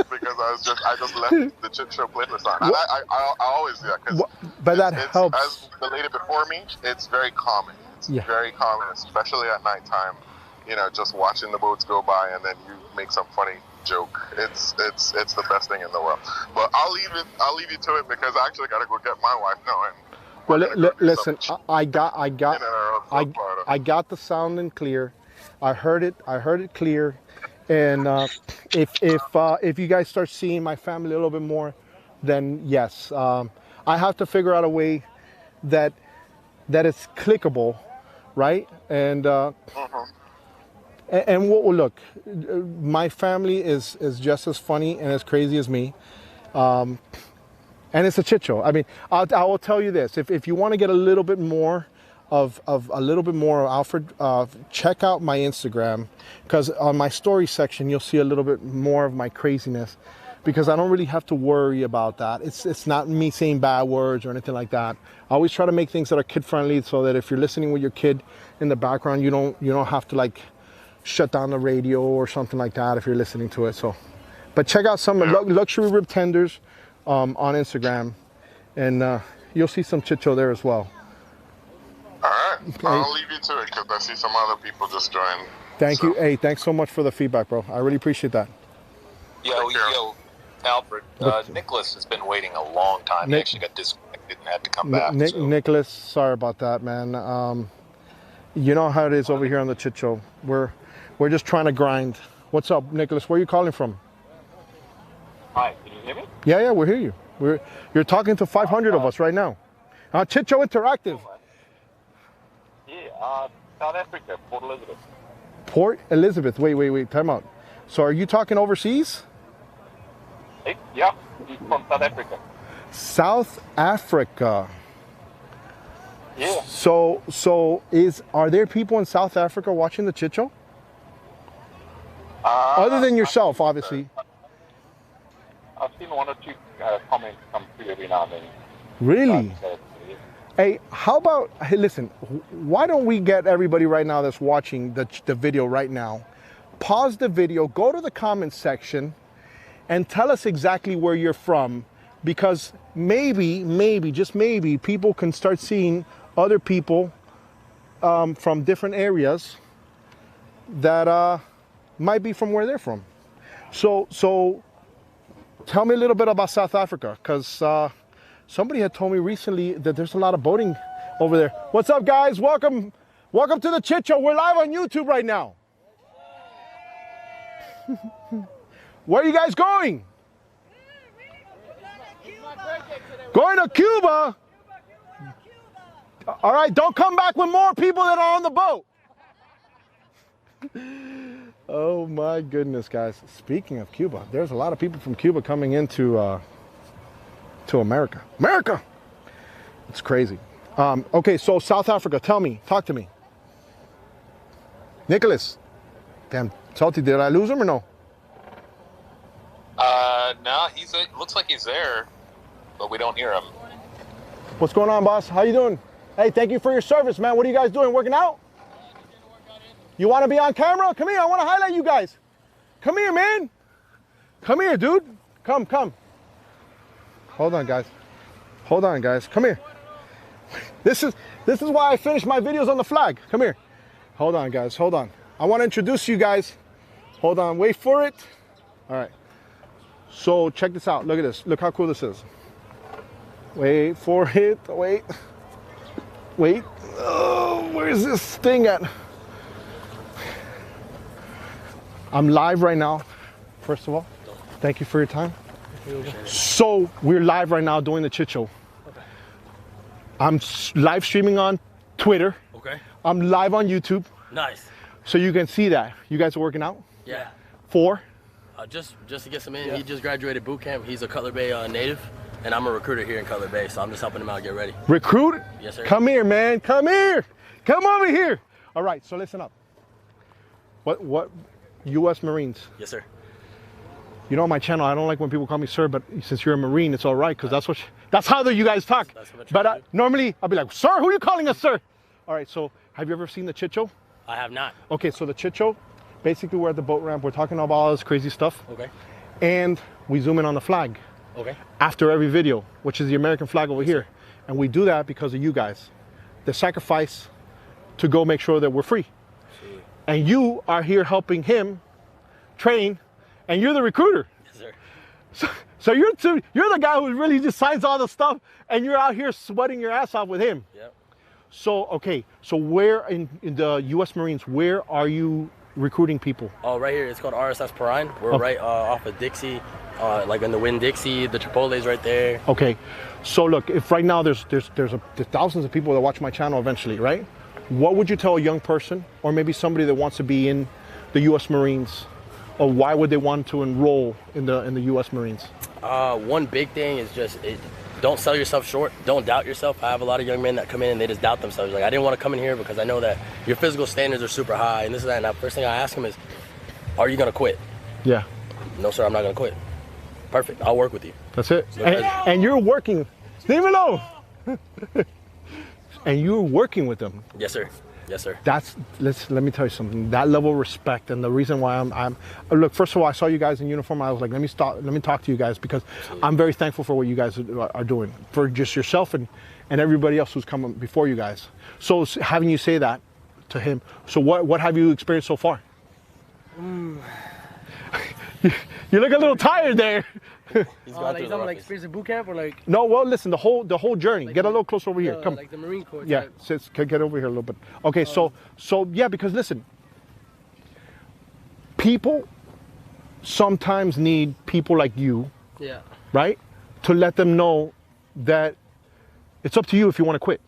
because I just left the Chit Show playlist on. And I always do that but that helps. As the lady before me, it's very common. It's very common, especially at nighttime. You know, just watching the boats go by, and then you make some funny joke. It's the best thing in the world. But I'll leave you to it, because I actually gotta go get my wife now. And well, listen, I got the sound in clear. I heard it clear. And if you guys start seeing my family a little bit more, then yes, I have to figure out a way that it's clickable, right? And and look, my family is just as funny and as crazy as me, and it's a chit show. I mean, I will tell you this: if you want to get a little bit more of Alfred, check out my Instagram, because on my story section you'll see a little bit more of my craziness, because I don't really have to worry about that. It's not me saying bad words or anything like that. I always try to make things that are kid friendly, so that if you're listening with your kid in the background, you don't have to like shut down the radio or something like that if you're listening to it. So, but check out some luxury rib tenders on Instagram, and you'll see some chit show there as well. All right, okay. I'll leave you to it, because I see some other people just joined. Thank you. Hey, thanks so much for the feedback, bro. I really appreciate that. Yo, Alfred, Nicholas has been waiting a long time. He actually got disconnected and had to come back. Nicholas, sorry about that, man. You know how it is over here on the Chit Show. We're just trying to grind. What's up, Nicholas? Where are you calling from? Hi, can you hear me? Yeah, we hear you. You're talking to 500 of us right now. Chit Show Interactive. Yeah, South Africa, Port Elizabeth. Port Elizabeth. Wait, time out. So are you talking overseas? Yeah, from South Africa. South Africa. Yeah. So are there people in South Africa watching the Chit Show? Other than yourself, obviously. I've seen one or two comments come through every now and then. Really? But, Hey, how about, hey, listen, why don't we get everybody right now that's watching the video right now, pause the video, go to the comments section, and tell us exactly where you're from, because maybe, just maybe, people can start seeing other people from different areas that might be from where they're from. So tell me a little bit about South Africa, because somebody had told me recently that there's a lot of boating over there. What's up, guys? Welcome to the Chit Show. We're live on YouTube right now. Where are you guys going? Going to Cuba? All right, don't come back with more people that are on the boat. Oh my goodness, guys. Speaking of Cuba, there's a lot of people from Cuba coming into to America. It's crazy. Okay, so South Africa, talk to me. Nicholas. Damn, Salty, did I lose him or no? No, looks like he's there, but we don't hear him. What's going on, boss? How you doing? Hey, thank you for your service, man. What are you guys doing? Working out? You want to be on camera? Come here, I want to highlight you guys. Come here, man. Come here, dude. Come. Hold on, guys. Come here. This is why I finish my videos on the flag. Come here. Hold on, guys. Hold on. I want to introduce you guys. Hold on. Wait for it. All right. So check this out. Look at this. Look how cool this is. Wait for it. Wait. Oh, where's this thing at? I'm live right now. First of all, thank you for your time. So we're live right now doing the Chit Show. Okay. I'm live streaming on Twitter. Okay. I'm live on YouTube. Nice. So you can see that. You guys are working out? Yeah. For? Just to get some in. Yeah. He just graduated boot camp. He's a Cutler Bay native, and I'm a recruiter here in Cutler Bay, so I'm just helping him out get ready. Recruit? Yes, sir. Come here, man. Come here. Come over here. All right, so listen up. What? U.S. Marines. Yes, sir. You know, on my channel, I don't like when people call me sir, but since you're a Marine, it's all right, because that's how you guys talk. But normally, I'll be like, sir, who are you calling us, sir? All right, so have you ever seen the Chit Show? I have not. Okay, so the Chit Show, basically we're at the boat ramp. We're talking about all this crazy stuff. Okay. And we zoom in on the flag. Okay. After every video, which is the American flag over here. And we do that because of you guys. The sacrifice to go make sure that we're free. And you are here helping him train, and you're the recruiter. Yes, sir. So you're the guy who really just signs all the stuff, and you're out here sweating your ass off with him. Yep. So, okay, so where in the U.S. Marines, where are you recruiting people? Oh, right here. It's called RSS Perrine. We're right off of Dixie, like in the Winn-Dixie. The Chipotle's right there. Okay, so look, if right now there's thousands of people that watch my channel eventually, right? What would you tell a young person, or maybe somebody that wants to be in the U.S. Marines, or why would they want to enroll in the U.S. Marines? One big thing is just don't sell yourself short. Don't doubt yourself. I have a lot of young men that come in and they just doubt themselves. Like, I didn't want to come in here because I know that your physical standards are super high and this and that. And the first thing I ask them is, are you going to quit? Yeah. No, sir, I'm not going to quit. Perfect. I'll work with you. That's it. And you're working. Leave it alone. And you're working with them. Yes, sir. Yes, sir. Let me tell you something. That level of respect, and the reason why I'm look, first of all, I saw you guys in uniform. I was like, let me talk to you guys, because I'm very thankful for what you guys are doing for just yourself and everybody else who's coming before you guys. So having you say that to him, so what have you experienced so far? You look a little tired there. He's like experiencing boot camp or like? No, well, listen, the whole journey. Like, get a little closer over here. Come. Like the Marine Corps. Yeah, get over here a little bit. Okay, so yeah, because listen, people sometimes need people like you. Yeah. Right? To let them know that it's up to you if you want to quit.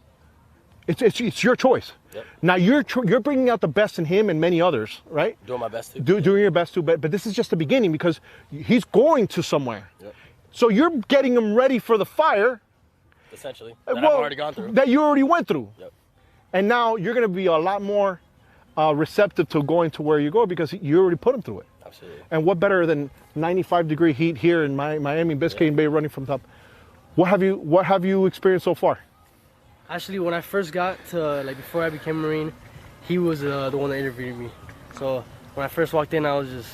It's your choice. Yep. Now you're bringing out the best in him and many others, right? Doing my best too. Doing your best too, but this is just the beginning, because he's going to somewhere. Yep. So you're getting him ready for the fire. Essentially, that I've already gone through. That you already went through. Yep. And now you're going to be a lot more receptive to going to where you go, because you already put him through it. Absolutely. And what better than 95-degree heat here in Miami, Biscayne Bay, running from top? What have you experienced so far? Actually, when I first got to, like, before I became a Marine, he was the one that interviewed me. So when I first walked in, I was just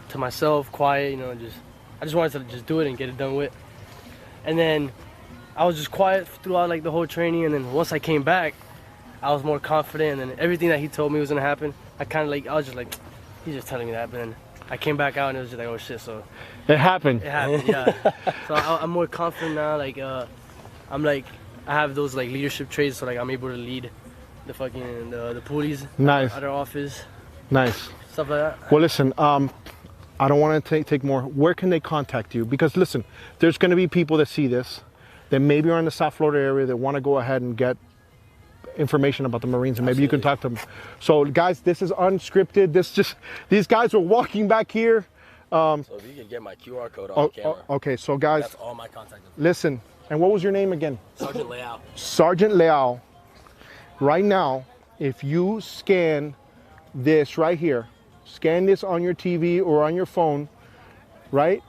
to myself, quiet, you know, I just wanted to just do it and get it done with. And then I was just quiet throughout like the whole training, and then once I came back, I was more confident, and then everything that he told me was gonna happen, I was just like, he's just telling me that, but then I came back out and it was just like, oh shit, so. It happened. It happened, yeah. So I'm more confident now, like, I'm like, I have those like leadership traits, so like I'm able to lead the fucking the police at our office. Nice. Stuff like that. Well, listen, I don't want to take more. Where can they contact you? Because listen, there's going to be people that see this, that maybe are in the South Florida area, that want to go ahead and get information about the Marines, and maybe you can talk to them. So guys, this is unscripted. These guys were walking back here. So if you can get my QR code on camera. Okay, so guys, that's all my contact information. Listen. And what was your name again? Sergeant Leao. Sergeant Leao. Right now, if you scan this right here, scan this on your TV or on your phone, right?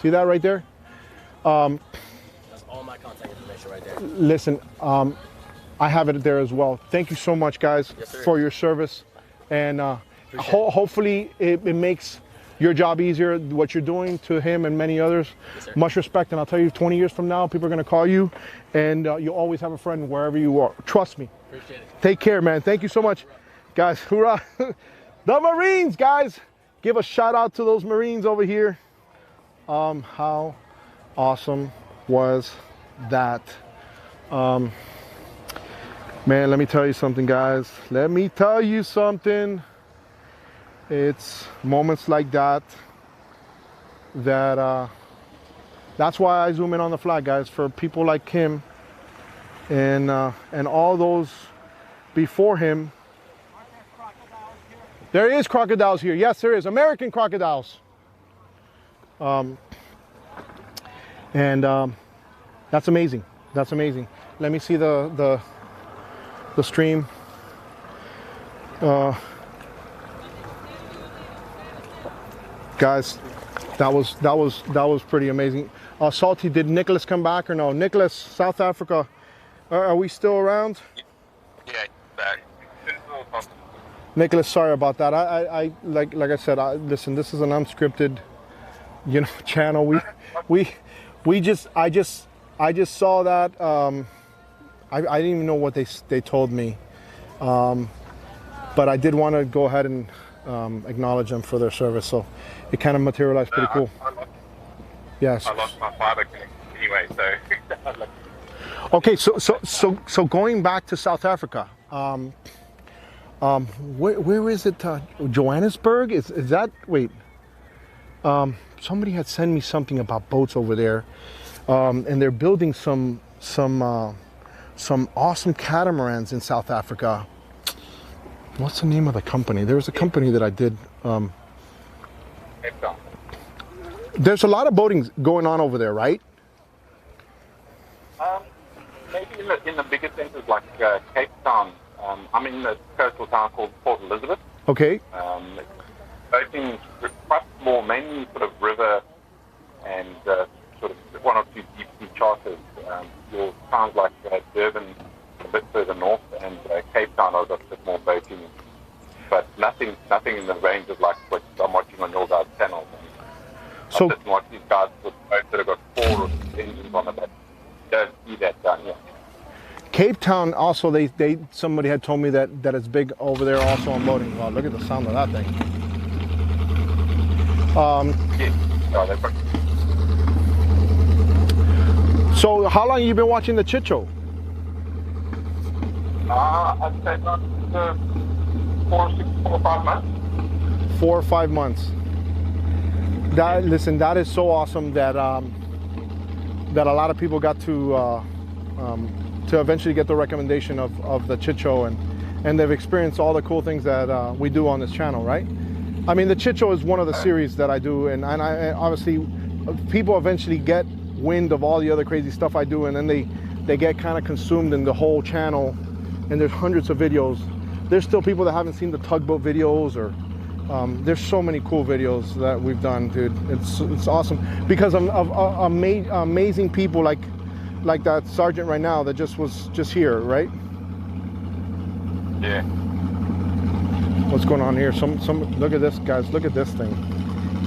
See that right there? That's all my contact information right there. Listen, I have it there as well. Thank you so much, guys, for your service. And hopefully it makes your job easier, what you're doing to him and many others. Yes, much respect, and I'll tell you, 20 years from now, people are gonna call you, and you'll always have a friend wherever you are. Trust me. Appreciate it. Take care, man. Thank you so much. Guys, hoorah. The Marines, guys. Give a shout out to those Marines over here. How awesome was that? Man, let me tell you something, guys. Let me tell you something. It's moments like that that's why I zoom in on the flag, guys, for people like him and all those before him. There is crocodiles here. Yes, there is. American crocodiles. That's amazing. That's amazing. Let me see the stream. Guys, that was pretty amazing. Salty, did Nicholas come back or no? Nicholas, South Africa, are we still around? Yeah, back. Nicholas, sorry about that. I like I said, listen, this is an unscripted, channel. I just saw that. I didn't even know what they told me, but I did want to go ahead and acknowledge them for their service. So it kind of materialized pretty cool. Yes. I lost my father anyway, so. Okay, so going back to South Africa, where is it? Johannesburg? Is that? Wait. Somebody had sent me something about boats over there, and they're building some awesome catamarans in South Africa. What's the name of the company? There was a company that I did. There's a lot of boating going on over there, right? Maybe in the bigger centers like Cape Town. I'm in a coastal town called Port Elizabeth. Okay. Boating quite more, mainly sort of river and sort of one or two deep sea charters. Your towns like Durban, a bit further north, and Cape Town are a bit more boating, but nothing in the range of like what I'm watching on your guys' channel. So, I'm just watching these guys with boats that have got 4 or 6 engines on them. Don't see that done yet. Cape Town also, somebody had told me that it's big over there also on boating. Wow, look at the sound of that thing. So how long have you been watching the Chit Show? I'd say about 4 or 5 months. 4 or 5 months. Listen, that is so awesome that that a lot of people got to eventually get the recommendation of the Chit Show, and they've experienced all the cool things that we do on this channel, right? I mean, the Chit Show is one of the series that I do, and I obviously people eventually get wind of all the other crazy stuff I do, and then they get kind of consumed in the whole channel, and there's hundreds of videos. There's still people that haven't seen the tugboat videos or There's so many cool videos that we've done, dude. It's awesome because of amazing people like that sergeant right now that was just here, right? Yeah. What's going on here? Some look at this, guys. Look at this thing.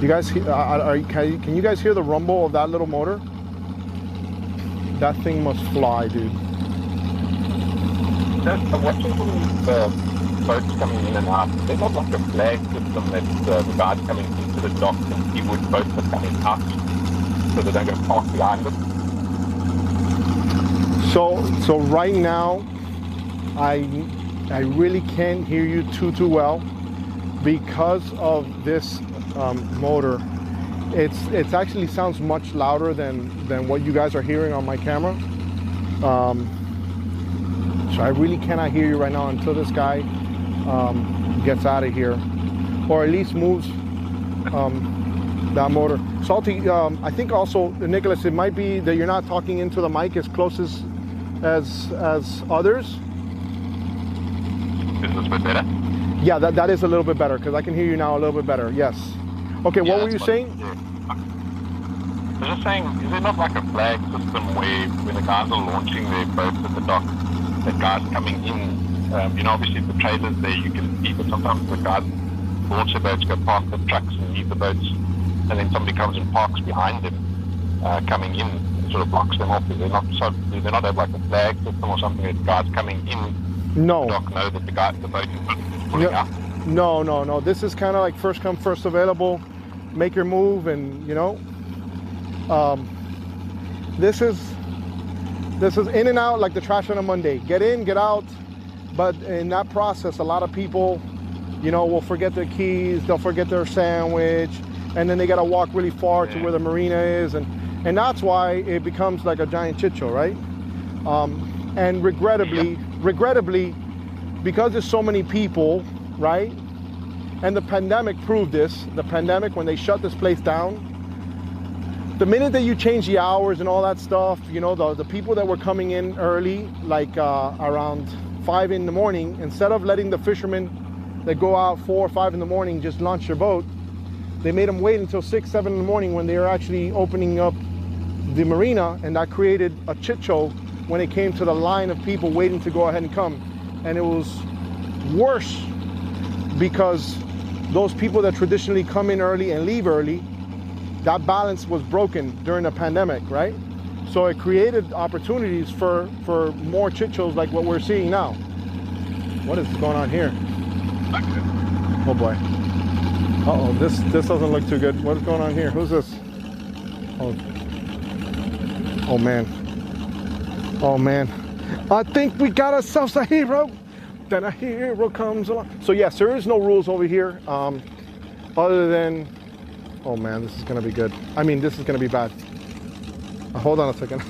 You guys, can you guys hear the rumble of that little motor? That thing must fly, dude. I'm watching the boats coming in and out. There's not like a flag system that the guys coming into the dock can see which boats are coming out so they don't go past behind them. So right now, I really can't hear you too well because of this motor. It actually sounds much louder than what you guys are hearing on my camera. So I really cannot hear you right now until this guy gets out of here, or at least moves that motor. Salty, I think also, Nicholas, it might be that you're not talking into the mic as close as others. Is this a bit better? Yeah, that is a little bit better because I can hear you now a little bit better. Yes. Okay, Yeah, what were you saying? Yeah. I was just saying, is there not like a flag system where the guys are launching their boats at the dock, the guys coming in, obviously the trailers there you can see, but sometimes the guys launch their boats, go past the trucks and leave the boats, and then somebody comes and parks behind them, coming in, and sort of blocks them off. Do they not have like a flag system or something that guys coming in? No. The dock know that the boat is pulling out? No. This is kind of like first come, first available. Make your move, and this is in and out like the trash on a Monday. Get in, get out. But in that process, a lot of people, will forget their keys. They'll forget their sandwich, and then they got to walk really far to where the marina is, and that's why it becomes like a giant shit show, right? And regrettably, because there's so many people, right? And the pandemic proved this. The pandemic, when they shut this place down, the minute that you change the hours and all that stuff, the people that were coming in early, like around 5 in the morning, instead of letting the fishermen that go out 4 or 5 in the morning just launch their boat, they made them wait until 6, 7 in the morning when they were actually opening up the marina, and that created a chit show when it came to the line of people waiting to go ahead and come. And it was worse because those people that traditionally come in early and leave early, that balance was broken during the pandemic, right? So it created opportunities for more chit shows like what we're seeing now. What is going on here? Oh boy. Uh-oh, this doesn't look too good. What is going on here? Who's this? Oh man. Oh man. I think we got ourselves a hero. Then a hero comes along. So yes, there is no rules over here, other than, oh man, this is gonna be good. I mean, this is gonna be bad. Hold on a second.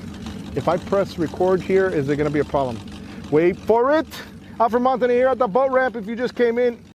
If I press record here, is there gonna be a problem? Wait for it. Alfred Montaner here at the boat ramp. If you just came in,